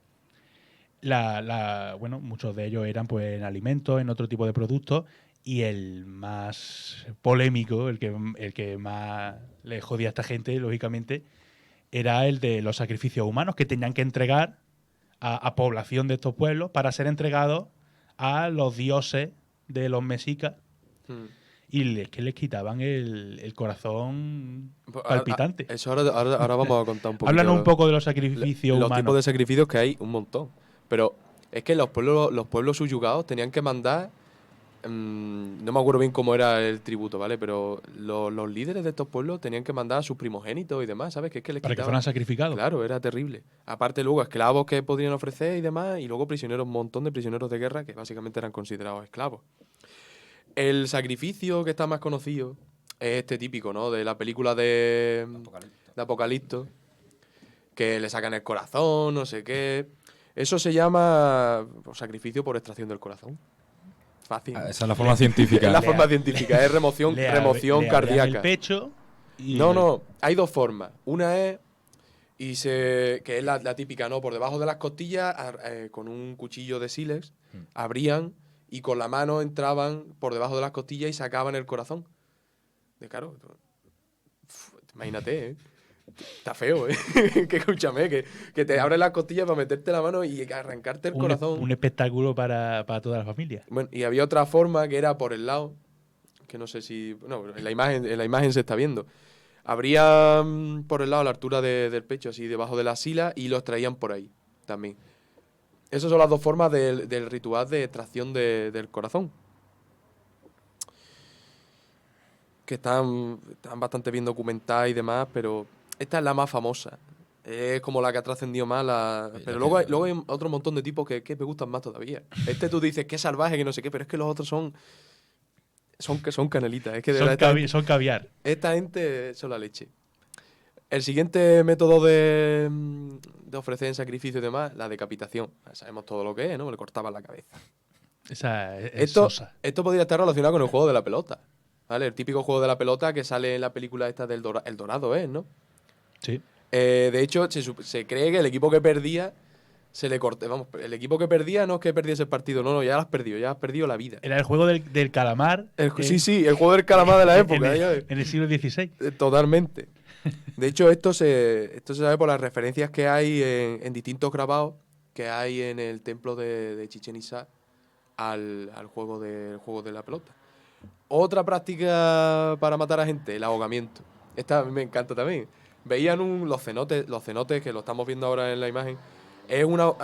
Bueno, muchos de ellos eran pues en alimentos, en otro tipo de productos, y el más polémico, el que más le jodía a esta gente, lógicamente, era el de los sacrificios humanos que tenían que entregar a población de estos pueblos para ser entregados a los dioses de los mexicas. Y es que les quitaban el corazón palpitante. Eso ahora vamos a contar un poquito. Háblanos un poco de los sacrificios humanos. Los tipos de sacrificios que hay, un montón. Pero es que los pueblos subyugados tenían que mandar... no me acuerdo bien cómo era el tributo, ¿vale? Pero los líderes de estos pueblos tenían que mandar a sus primogénitos y demás, ¿sabes? Que es que les para quitaban, que fueran sacrificados. Claro, era terrible. Aparte luego esclavos que podrían ofrecer y demás, y luego prisioneros, un montón de prisioneros de guerra que básicamente eran considerados esclavos. El sacrificio que está más conocido es este típico, ¿no? De la película de Apocalipto, que le sacan el corazón, no sé qué. Eso se llama sacrificio por extracción del corazón. Fácil. Esa es la forma científica. Es la forma científica, es remoción cardíaca. El pecho y No, hay dos formas. Una es que es la típica, ¿no? Por debajo de las costillas, con un cuchillo de sílex, abrían y con la mano entraban por debajo de las costillas y sacaban el corazón. Claro, imagínate, ¿eh? Está feo, ¿eh? Que escúchame, que te abres las costillas para meterte la mano y arrancarte el corazón. Un espectáculo para toda la familia. Bueno, y había otra forma que era por el lado, que no sé si... No, en la imagen se está viendo. Abría por el lado a la altura del pecho, así debajo de la sila, y los traían por ahí también. Esas son las dos formas del ritual de extracción del corazón. Que están bastante bien documentadas y demás, pero esta es la más famosa. Es como la que ha trascendido más. Pero luego hay otro montón de tipos que me gustan más todavía. Este tú dices que es salvaje, que no sé qué, pero es que los otros son canelitas. Es que de verdad Son caviar. esta gente son la leche. El siguiente método de ofrecer en sacrificio y demás, la decapitación. Sabemos todo lo que es, ¿no? Le cortaban la cabeza. Esa es sosa. Esto podría estar relacionado con el juego de la pelota. ¿Vale? El típico juego de la pelota que sale en la película esta del El Dorado, ¿no? Sí. De hecho, se cree que el equipo que perdía se le cortó. Vamos, el equipo que perdía no es que perdiese el partido, no, ya lo has perdido la vida. Era el juego del calamar. Sí, el juego del calamar de la época. En el siglo XVI. Totalmente. De hecho, esto se sabe por las referencias que hay en distintos grabados que hay en el templo de Chichén Itzá al juego de la pelota. Otra práctica para matar a gente, el ahogamiento. Esta a mí me encanta también. Veían los cenotes, que lo estamos viendo ahora en la imagen.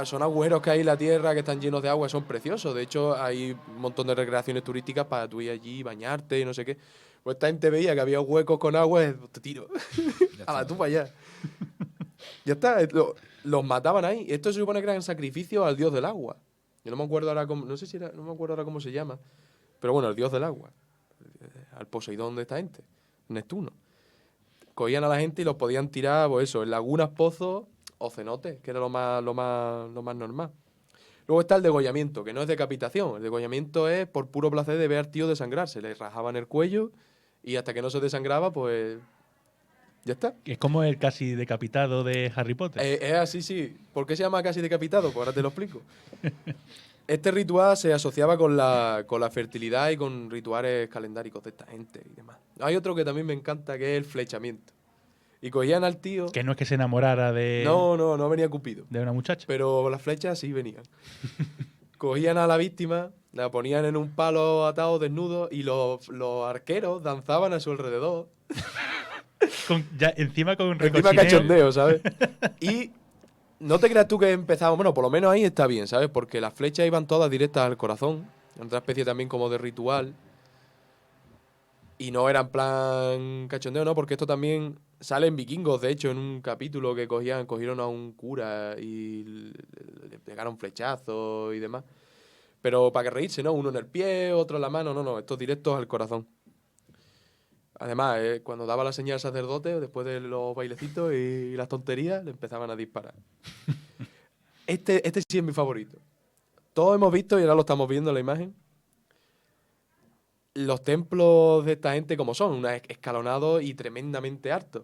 Son agujeros que hay en la tierra que están llenos de agua, son preciosos. De hecho, hay un montón de recreaciones turísticas para tú ir allí, bañarte y no sé qué. Pues esta gente veía que había huecos con agua, te tiro. Tú para allá. Ya está. Los mataban ahí. Esto se supone que eran sacrificios al dios del agua. Yo no me acuerdo ahora cómo, no me acuerdo ahora cómo se llama. Pero bueno, el dios del agua. Al Poseidón de esta gente. Neptuno. Cogían a la gente y los podían tirar, pues eso, en lagunas, pozos o cenotes, que era lo más normal. Luego está el degollamiento, que no es decapitación. El degollamiento es por puro placer de ver al tío desangrarse. Le rajaban el cuello y hasta que no se desangraba, pues ya está. Es como el casi decapitado de Harry Potter. Es así, sí. ¿Por qué se llama casi decapitado? Pues ahora te lo explico. Este ritual se asociaba con la fertilidad y con rituales calendáricos de esta gente y demás. Hay otro que también me encanta, que es el flechamiento. Y cogían al tío... Que no es que se enamorara de... No venía Cupido. De una muchacha. Pero las flechas sí venían. Cogían a la víctima, la ponían en un palo atado desnudo y los arqueros danzaban a su alrededor. Encima con Encima cachondeo, ¿sabes? Y... No te creas tú que empezamos, bueno, por lo menos ahí está bien, ¿sabes? Porque las flechas iban todas directas al corazón, otra especie también como de ritual. Y no era en plan cachondeo, ¿no? Porque esto también sale en Vikingos, de hecho, en un capítulo que cogieron a un cura y le pegaron flechazos y demás. Pero para que reírse, ¿no? Uno en el pie, otro en la mano, no, estos directos al corazón. Además, cuando daba la señal al sacerdote, después de los bailecitos y las tonterías, le empezaban a disparar. Este sí es mi favorito. Todos hemos visto, y ahora lo estamos viendo en la imagen, los templos de esta gente como son, escalonados y tremendamente altos.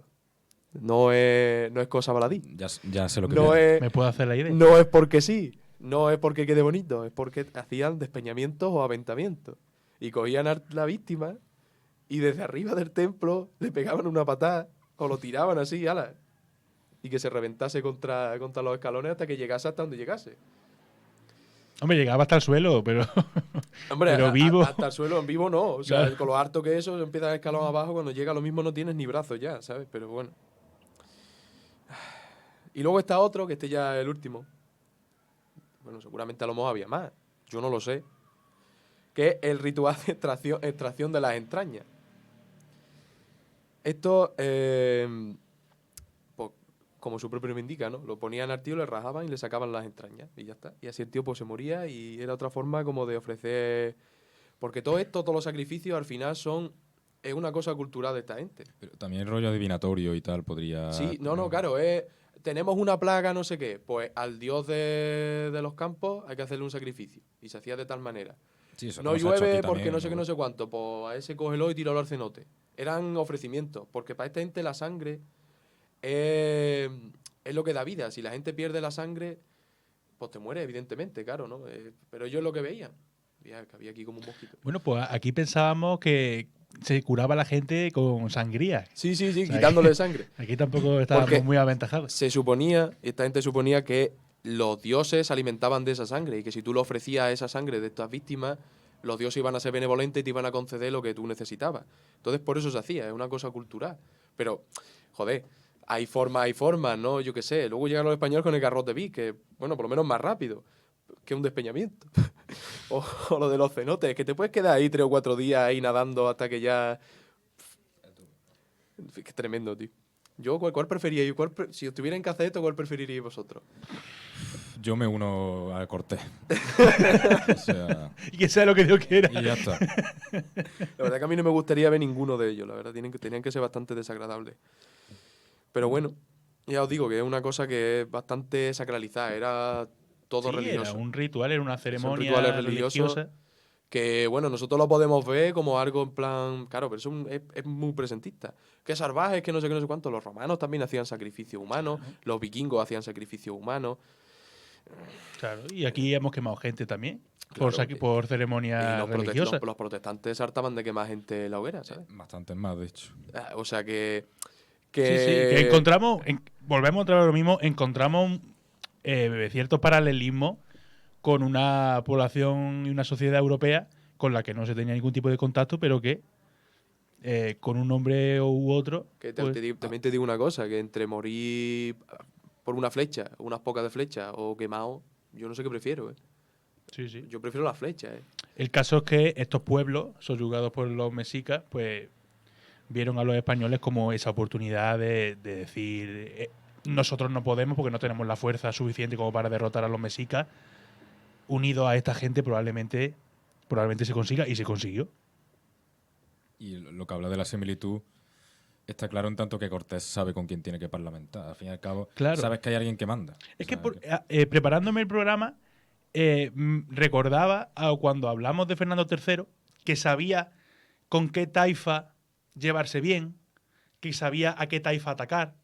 No es cosa baladí. Ya sé lo que ¿Me puedo hacer la idea? No es porque sí, no es porque quede bonito, es porque hacían despeñamientos o aventamientos. Y cogían a la víctima... Y desde arriba del templo le pegaban una patada o lo tiraban así, ala. Y que se reventase contra los escalones hasta que llegase hasta donde llegase. Hombre, llegaba hasta el suelo, pero... Hombre, pero vivo... hasta el suelo en vivo no. O sea, Claro. con lo harto que eso, empieza el escalón abajo, cuando llega lo mismo no tienes ni brazos ya, ¿sabes? Pero bueno. Y luego está otro, que este ya es el último. Bueno, seguramente a lo mejor había más. Yo no lo sé. Que es el ritual de extracción de las entrañas. Esto, pues, como su propio nombre indica, ¿no? Lo ponían al tío, le rajaban y le sacaban las entrañas y ya está. Y así el tío pues se moría y era otra forma como de ofrecer... Porque todo esto, todos los sacrificios al final es una cosa cultural de esta gente. Pero también el rollo adivinatorio y tal podría... Sí, claro, tenemos una plaga, no sé qué, pues al dios de los campos hay que hacerle un sacrificio. Y se hacía de tal manera. Sí, eso No como se ha hecho llueve aquí porque también, no sé qué, no sé cuánto. Pues a ese cógelo y tíralo al cenote. Eran ofrecimientos, porque para esta gente la sangre es lo que da vida. Si la gente pierde la sangre, pues te muere, evidentemente, claro, ¿no? Pero ellos lo que veían. Que había aquí como un mosquito. Bueno, pues aquí pensábamos que se curaba a la gente con sangría. Sí, O sea, quitándole sangre. Aquí tampoco estábamos Porque muy aventajados. Se suponía, esta gente suponía que los dioses se alimentaban de esa sangre y que si tú le ofrecías esa sangre de estas víctimas, los dioses iban a ser benevolentes y te iban a conceder lo que tú necesitabas. Entonces por eso se hacía, es una cosa cultural. Pero, joder, hay formas, ¿no? Yo qué sé. Luego llegan los españoles con el garrote de Vic, que, bueno, por lo menos más rápido que un despeñamiento. o lo de los cenotes, que te puedes quedar ahí 3 o 4 días ahí nadando hasta que ya... Qué tremendo, tío. Yo, ¿cuál preferíais? Si os tuvieran que hacer esto, ¿cuál preferiríais vosotros? Yo me uno a Cortés. O sea, Y que sea lo que Dios quiera. y ya está. La verdad que a mí no me gustaría ver ninguno de ellos, la verdad. Tenían que ser bastante desagradables. Pero bueno, ya os digo que es una cosa que es bastante sacralizada. Era todo Sí, religioso. era un ritual, era una ceremonia rituales religiosos. religiosa. Que, bueno, nosotros lo podemos ver como algo en plan... Claro, pero es muy presentista. Que salvajes, que no sé qué, no sé cuánto. Los romanos también hacían sacrificios humanos. Los vikingos hacían sacrificios humanos. Claro, y aquí hemos quemado gente también. Claro, por y ceremonia los, religiosa. los protestantes se hartaban de quemar gente en la hoguera, ¿sabes? Bastantes más, de hecho. O sea que... Sí, que encontramos, volvemos otra vez a lo mismo, encontramos ciertos paralelismos con una población y una sociedad europea con la que no se tenía ningún tipo de contacto, pero que con un nombre u otro... Que pues, también te digo una cosa, que entre morir por una flecha, unas pocas de flecha, o quemado, yo no sé qué prefiero, ¿eh? sí, sí. Yo prefiero la flecha, ¿eh? El caso es que estos pueblos, subyugados por los mexicas, pues vieron a los españoles como esa oportunidad de decir nosotros no podemos porque no tenemos la fuerza suficiente como para derrotar a los mexicas. Unidos a esta gente probablemente se consiga, y se consiguió. Y lo que habla de la similitud está claro en tanto que Cortés sabe con quién tiene que parlamentar. Al fin y al cabo, Claro. sabes que hay alguien que manda. Es O que sea, preparándome el programa recordaba a cuando hablamos de Fernando III, que sabía con qué taifa llevarse bien, que sabía a qué taifa atacar,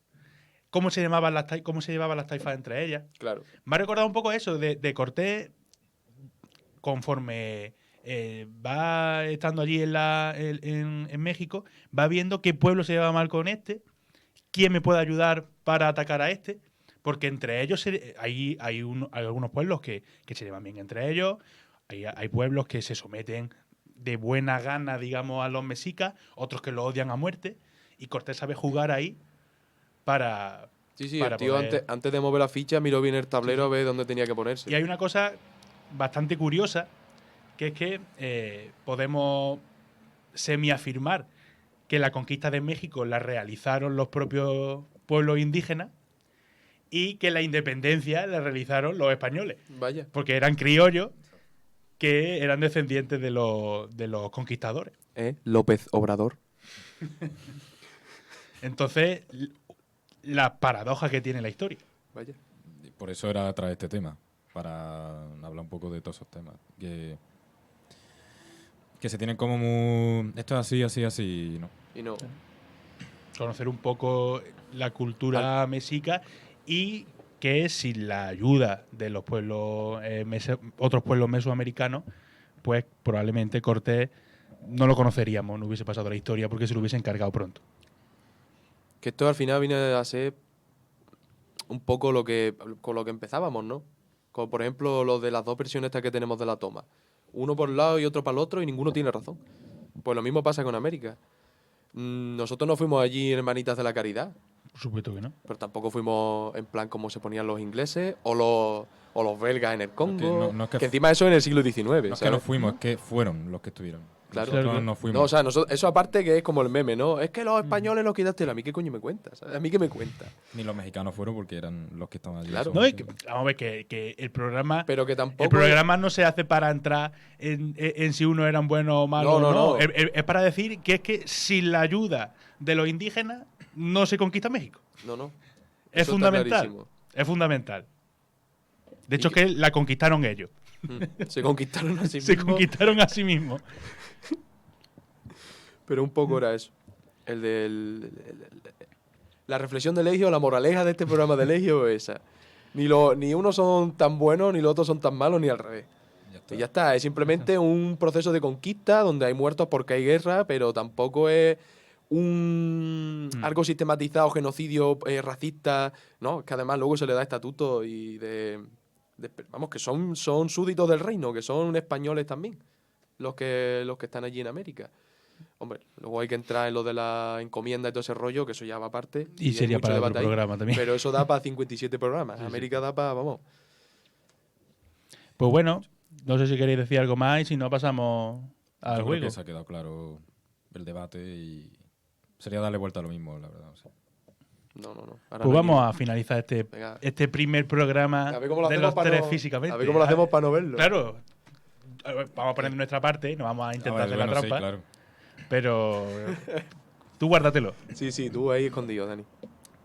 cómo se llevaban las taifas entre ellas. Claro. Me ha recordado un poco eso de Cortés, conforme va estando allí en México, va viendo qué pueblo se lleva mal con este, quién me puede ayudar para atacar a este, porque entre ellos hay algunos pueblos que se llevan bien entre ellos, hay pueblos que se someten de buena gana, digamos, a los mexicas, otros que lo odian a muerte, y Cortés sabe jugar ahí para... Sí, para el tío poder- antes de mover la ficha miró bien el tablero a ver dónde tenía que ponerse. Y hay una cosa bastante curiosa, que es que podemos semiafirmar que la conquista de México la realizaron los propios pueblos indígenas y que la independencia la realizaron los españoles, Vaya. porque eran criollos que eran descendientes de los conquistadores. López Obrador. Entonces, la paradoja que tiene la historia. Vaya. por eso era traer este tema, para hablar un poco de todos esos temas. Que se tienen como muy... Esto es así, así, así, ¿no? Y no. Conocer un poco la cultura mexica y que sin la ayuda de los pueblos otros pueblos mesoamericanos, pues probablemente Cortés no lo conoceríamos, no hubiese pasado la historia porque se lo hubiese encargado pronto. Que esto al final viene a ser un poco con lo que empezábamos, ¿no? Como por ejemplo lo de las dos versiones estas que tenemos de la toma. Uno por un lado y otro para el otro y ninguno tiene razón. Pues lo mismo pasa con América. Nosotros no fuimos allí hermanitas de la caridad, Por supuesto que no. pero tampoco fuimos en plan como se ponían los ingleses o los belgas en el Congo. no es que que encima eso en el siglo XIX. No es que ¿sabes? no fuimos, es que fueron los que estuvieron. Claro. Nosotros Claro. no fuimos. No, o sea, eso aparte que es como el meme, ¿no? Es que los españoles los quitaste. ¿A mí qué coño me cuentas? ¿A mí qué me cuentas? Ni los mexicanos fueron porque eran los que estaban allí. Claro. No, y vamos a ver que el programa Pero que tampoco... el programa no se hace para entrar en si uno era bueno o malo. No. Es para decir que es que sin la ayuda de los indígenas no se conquista México. No. Es Eso está fundamental. clarísimo. Es fundamental. De hecho, Y es que la conquistaron ellos. Se conquistaron a sí Se mismos. conquistaron a sí mismos. Pero un poco era eso. La reflexión de Legio, la moraleja de este programa de Legio es esa. Ni unos son tan buenos, ni los otros son tan malos, ni al revés. está. Y ya está, es simplemente un proceso de conquista donde hay muertos porque hay guerra, pero tampoco es algo sistematizado, genocidio racista, ¿no? Que además luego se le da estatuto y vamos, que son súbditos del reino, que son españoles también, los que están allí en América. Hombre, luego hay que entrar en lo de la encomienda y todo ese rollo, que eso ya va aparte. Y hay sería mucho para otro debate ahí, programa también. pero eso da para 57 programas. Sí, sí. América da para, vamos. Pues bueno, no sé si queréis decir algo más y si no pasamos al Yo creo juego. que se ha quedado claro el debate y sería darle vuelta a lo mismo, la verdad. Sí. No. Ahora Pues no hay vamos ni- a finalizar Venga. este primer programa A ver cómo lo de hacemos los para tres no- físicamente. A ver cómo lo hacemos para no verlo. Claro. A ver, vamos a poner de nuestra parte, no vamos a intentar hacer la bueno, sí, trampa, claro. pero tú guárdatelo. Sí, tú ahí escondido, Dani.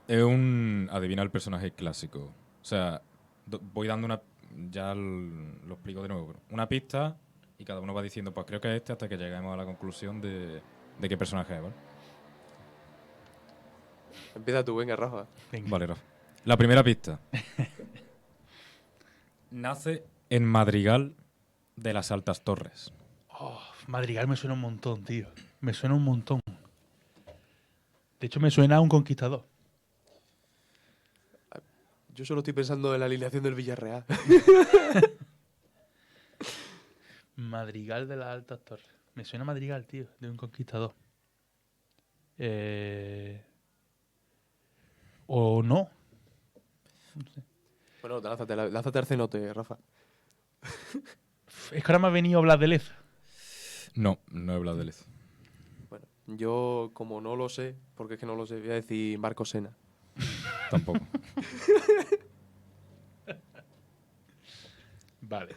Es un adivinar el personaje clásico. O sea, voy dando una. Ya lo explico de nuevo. Una pista y cada uno va diciendo, pues creo que es este, hasta que lleguemos a la conclusión de qué personaje es, ¿vale? Empieza tú, venga, Rafa. Venga. Vale, Rafa. La primera pista. Nace en Madrigal de las Altas Torres. Oh, Madrigal me suena un montón, tío. Me suena un montón. De hecho, me suena a un conquistador. Yo solo estoy pensando en la alineación del Villarreal. Madrigal de las Altas Torres. Me suena a Madrigal, tío, de un conquistador. O no. Bueno, lánzate al cenote, Rafa. Es que ahora me ha venido a hablar de Lez. No, no he hablado de Lez. Bueno, yo como no lo sé, porque es que no lo sé, voy a decir Marco Sena. Tampoco. Vale.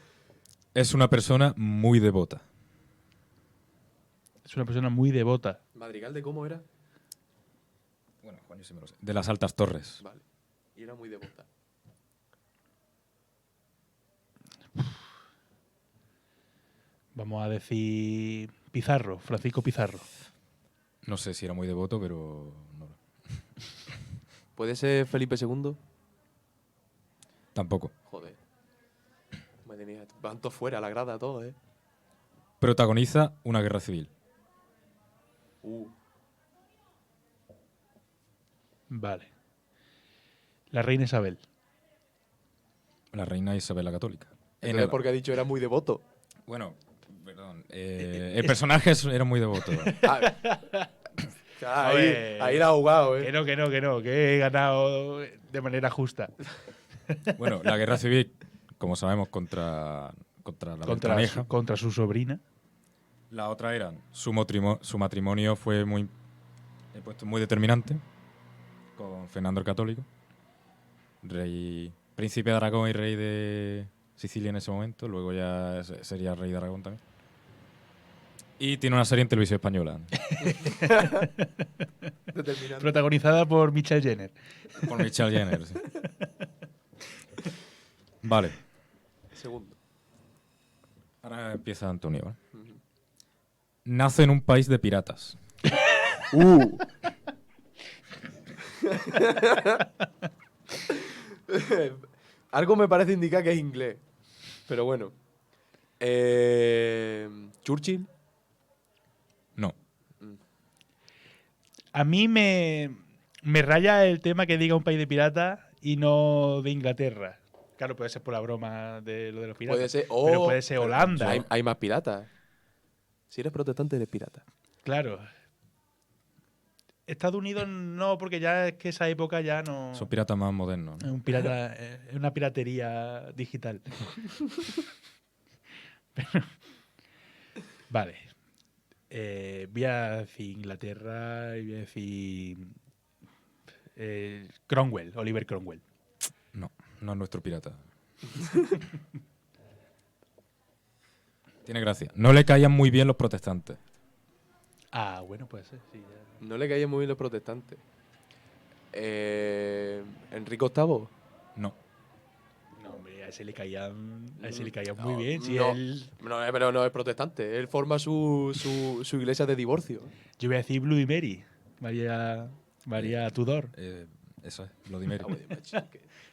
Es una persona muy devota. Es una persona muy devota. ¿Madrigal de cómo era? Bueno, Juan, yo sí me lo sé. De las Altas Torres. Vale. Y era muy devota. Vamos a decir Pizarro, Francisco Pizarro. No sé si era muy devoto, pero no. ¿Puede ser Felipe II? Tampoco. Joder. Madre mía, van todos fuera, la grada, todo, ¿eh? Protagoniza una guerra civil. Vale. La reina Isabel. La reina Isabel la Católica. Entonces, porque ha dicho era muy devoto. Bueno, perdón. El personaje era muy devoto. Ahí la ha jugado, ¿eh? Que no, que he ganado de manera justa. Bueno, la guerra civil, como sabemos, contra la Bertaneja. Contra su sobrina. La otra era su matrimonio fue muy determinante con Fernando el Católico, príncipe de Aragón y rey de Sicilia en ese momento. Luego ya sería rey de Aragón también. Y tiene una serie en televisión española. Protagonizada por Michael Jenner. Por Michael Jenner, sí. Vale. Segundo. Ahora empieza Antonio, ¿vale? Nace en un país de piratas. Algo me parece indicar que es inglés. Pero bueno. ¿Churchill? No. A mí me raya el tema que diga un país de piratas y no de Inglaterra. Claro, puede ser por la broma de lo de los piratas. Puede ser. pero puede ser Holanda. Hay más piratas. Si eres protestante, eres pirata. Claro. Estados Unidos no, porque ya es que esa época ya no. Son piratas más modernos, Es ¿no? un pirata, es una piratería digital. Vale. Voy a decir Inglaterra y voy a decir Cromwell, Oliver Cromwell. No, no es nuestro pirata. Tiene gracia. No le caían muy bien los protestantes. Ah, bueno, puede ser, sí. Ya. No le caían muy bien los protestantes. ¿Enrique VIII? No. No, hombre, a ese le caían muy bien. Si no, él, pero no es protestante. Él forma su iglesia de divorcio. yo voy a decir Bloody Mary, María Tudor. Eso es, Bloody Mary.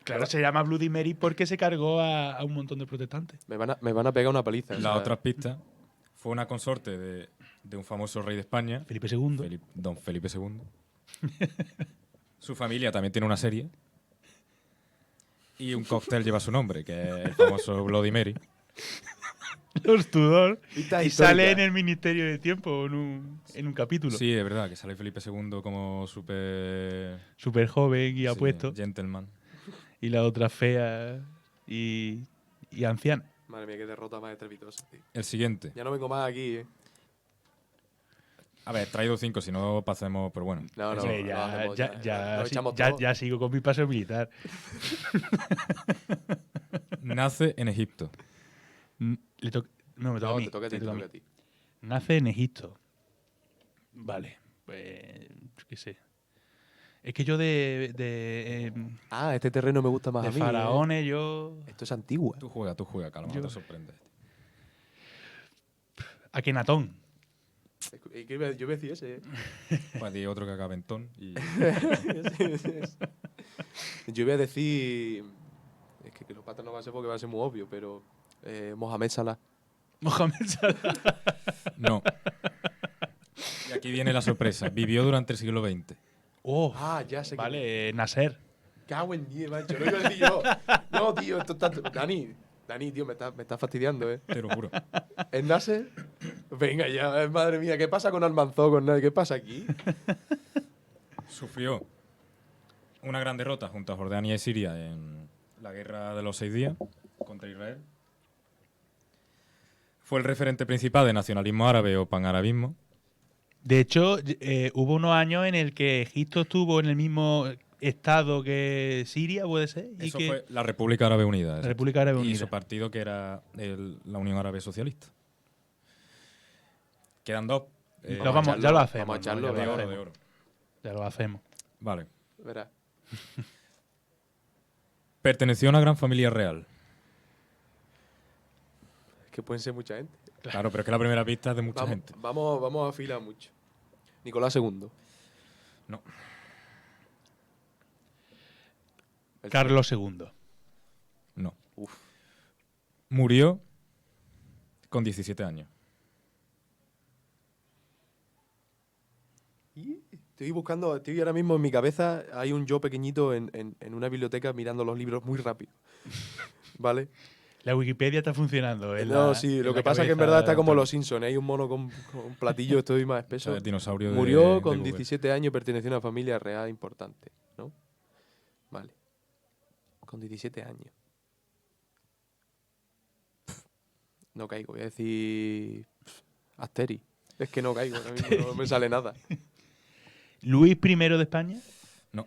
Claro, se llama Bloody Mary porque se cargó a un montón de protestantes. Me van a pegar una paliza. La otra pista fue una consorte de un famoso rey de España, Felipe II. Don Felipe II. Su familia también tiene una serie. Y un cóctel lleva su nombre, que es el famoso Bloody Mary. Los Tudor. Pista Y histórica. sale en el Ministerio de Tiempo en un capítulo. Sí, es verdad, que sale Felipe II como súper... Súper joven y sí, apuesto. gentleman. Y la otra fea y anciana. Madre mía, qué derrota más estrepitosa, tío. El siguiente. Ya no vengo más aquí, A ver, he traído 5, si no pasemos, pero bueno. No, no, Hombre, lo ya, hacemos, ya, ya, lo sí, echamos ya- todo. ya sigo con mi paso militar. Nace en Egipto. No, me toca No, a mí. te toca a ti, te te toca a toca mí. a ti. Nace en Egipto. Vale, pues qué sé. Es que yo Ah, este terreno me gusta más de a mí. faraones, yo... Esto es antigua. Tú juega, que a lo mejor te sorprende. Akenatón. ¿Y qué yo voy a decir ese? Pues di otro que acabe en ton y... Yo voy a decir. Es que Cleopatra no va a ser porque va a ser muy obvio, pero. Mohamed Salah. Mohamed Salah. No. Y aquí viene la sorpresa. Vivió durante el siglo XX. Oh, Ah, ya sé que. vale, Nasser. Cago en 10, macho. No iba a decir yo. No, tío, esto está. Dani, tío, me estás fastidiando, Te lo juro. ¿Es Nasser? Venga ya, madre mía, ¿qué pasa con Almanzó, con nadie? ¿Qué pasa aquí? Sufrió una gran derrota junto a Jordania y Siria en la guerra de los 6 días contra Israel. Fue el referente principal de nacionalismo árabe o panarabismo. De hecho, hubo unos años en el que Egipto estuvo en el mismo estado que Siria, puede ser. Y Eso que fue la República Árabe Unida. la República Árabe Y Unida. su partido, que era la Unión Árabe Socialista. Quedan dos. Ya lo hacemos. Vamos a echarlo, ya, de lo oro, hacemos, de oro. ya lo hacemos. Vale. Verá. Perteneció a una gran familia real. Es que pueden ser mucha gente. Claro, pero es que la primera pista es de mucha gente. Vamos a afilar mucho. Nicolás II. No. Carlos II. No. Uf. Murió con 17 años. Estoy ahora mismo en mi cabeza, hay un yo pequeñito en una biblioteca mirando los libros muy rápido. ¿Vale? La Wikipedia está funcionando. No, sí, lo que pasa es que en verdad está como los Simpsons. Hay un mono con un platillo, estoy más O espeso. sea, el dinosaurio de Murió de con Google. 17 años y pertenecía a una familia real importante, ¿no? Vale. Con 17 años. No caigo, voy a decir. Asteri. Es que no caigo, ahora mismo no me sale nada. Luis I de España. No.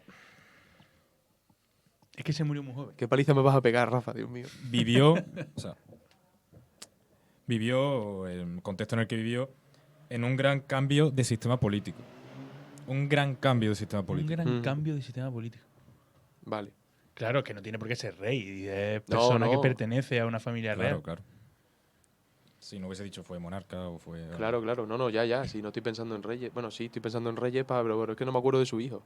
Es que se murió muy joven. ¿Qué paliza me vas a pegar, Rafa? Dios mío. Vivió, el contexto en el que vivió, en un gran cambio de sistema político. Un gran cambio de sistema Un político. gran cambio de sistema político. Vale. Claro, que no tiene por qué ser rey. Es No, persona que no. pertenece a una familia Claro, real. claro. Si no hubiese dicho fue monarca o fue... Claro, claro. No, ya. Si no estoy pensando en reyes. Bueno, sí, estoy pensando en reyes, pero es que no me acuerdo de su hijo.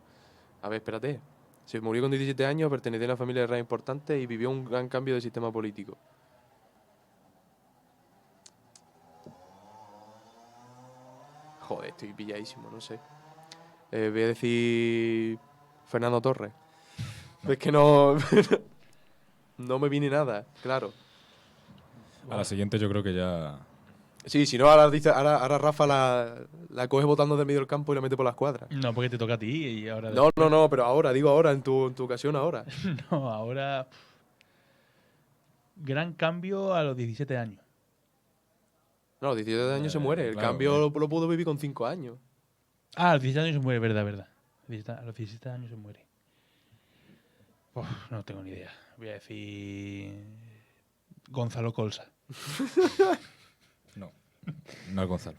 A ver, espérate. Se murió con 17 años, pertenecía a una familia real importante y vivió un gran cambio de sistema político. Joder, estoy pilladísimo, no sé. Voy a decir Fernando Torres. Es que no... no me viene nada, claro. A la siguiente yo creo que ya... Sí, si no, ahora Rafa la coge botando del medio del campo y la mete por las cuadras. No, porque te toca a ti y ahora... No, pero ahora, digo ahora, en tu ocasión ahora. No, ahora... Gran cambio a los 17 años. No, a los 17 años se muere. El claro, cambio lo pudo vivir con 5 años. Ah, a los 17 años se muere, verdad. A los 17 años se muere. Uf, no tengo ni idea. Voy a decir... Gonzalo Colsa. No es Gonzalo.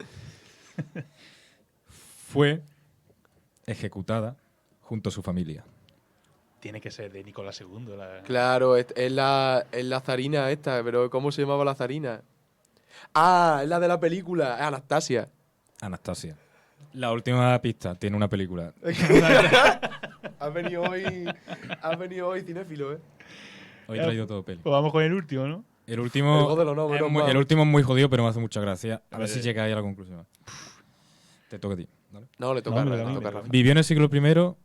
Fue ejecutada junto a su familia. Tiene que ser de Nicolás II. Claro, es la zarina esta, pero ¿cómo se llamaba la zarina? Ah, es la de la película, Anastasia. Anastasia. La última pista tiene una película. Has venido hoy cinéfilo, ¿eh? Hoy he traído todo peli. Pues vamos con el último, ¿no? El último, El Godelo no, menos mal. el último es muy jodido, pero me hace mucha gracia. A ver si llegáis a la conclusión. Te toca a ti. ¿vale? No, le toca a No, Rafa, me le toca a toca. Rafa. Vivió en el siglo I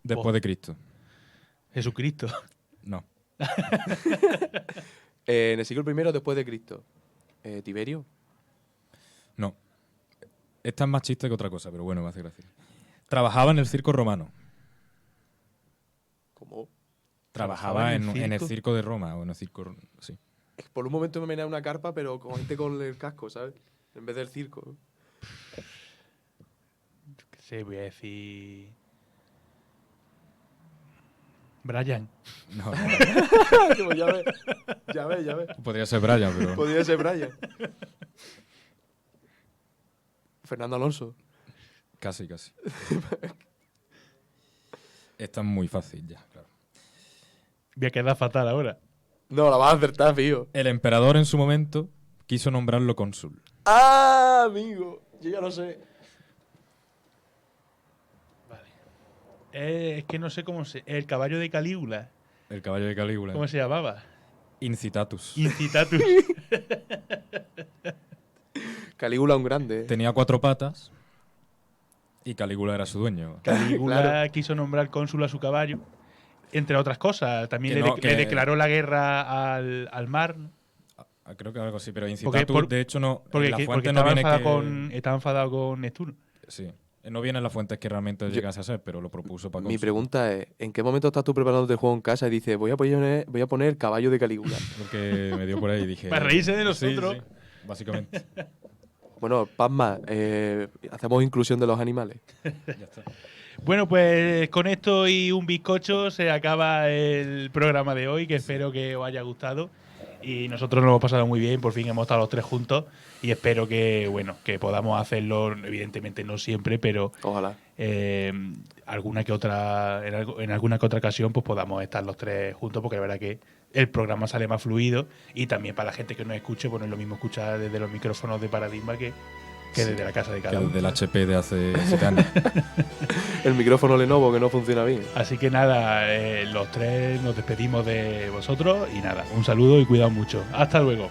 después de Cristo. Jesucristo. No. En el siglo I después de Cristo. ¿Tiberio? No. Esta es más chiste que otra cosa, pero bueno, me hace gracia. Trabajaba en el circo romano. ¿Cómo? Trabajaba en el circo? circo de Roma, o en el circo. Sí. Por un momento me menea una carpa, pero con gente con el casco, ¿sabes? En vez del circo. ¿Qué sé? Voy a decir. Brian. No, Pues ya ves. podría ser Brian, pero. Podría ser Brian. Fernando Alonso. Casi. Esta es muy fácil ya, claro. Voy a quedar fatal ahora. No, la vas a acertar, tío. El emperador en su momento quiso nombrarlo cónsul. ¡Ah, amigo! Yo ya lo sé. Es que no sé cómo se. El caballo de Calígula. El caballo de Calígula. ¿Cómo se llamaba? Incitatus. Incitatus. Calígula un grande. Tenía 4 patas y Calígula era su dueño. Calígula Claro. quiso nombrar cónsul a su caballo. Entre otras cosas. También Que le, no, le que- declaró la guerra al mar. ¿no? Creo que algo así, pero Porque- Incitatus, de hecho, no. Porque, en la porque fuente estaba, no viene enfadado que. estaba enfadado con Neptuno. Sí. No viene en las fuentes que realmente llegase a ser, pero lo propuso para Mi cónsul. pregunta es, ¿en qué momento estás tú preparándote el juego en casa y dices, voy a poner el caballo de Calígula? Porque me dio por ahí y dije. Para reírse de sí, nosotros. sí, básicamente. Bueno, Pasma, hacemos inclusión de los animales. Ya está. Bueno, pues con esto y un bizcocho se acaba el programa de hoy, que espero que os haya gustado. Y nosotros nos hemos pasado muy bien, por fin hemos estado los tres juntos y espero que, bueno, que podamos hacerlo, evidentemente no siempre, pero Ojalá. alguna que otra, en alguna que otra ocasión pues podamos estar los tres juntos, porque la verdad que el programa sale más fluido y también para la gente que nos escuche, pues no es lo mismo escuchar desde los micrófonos de Paradigma que desde la casa de Que cada uno. desde el HP de hace 7 años. El micrófono Lenovo que no funciona bien. Así que nada, los tres nos despedimos de vosotros y nada, un saludo y cuidado mucho. Hasta luego.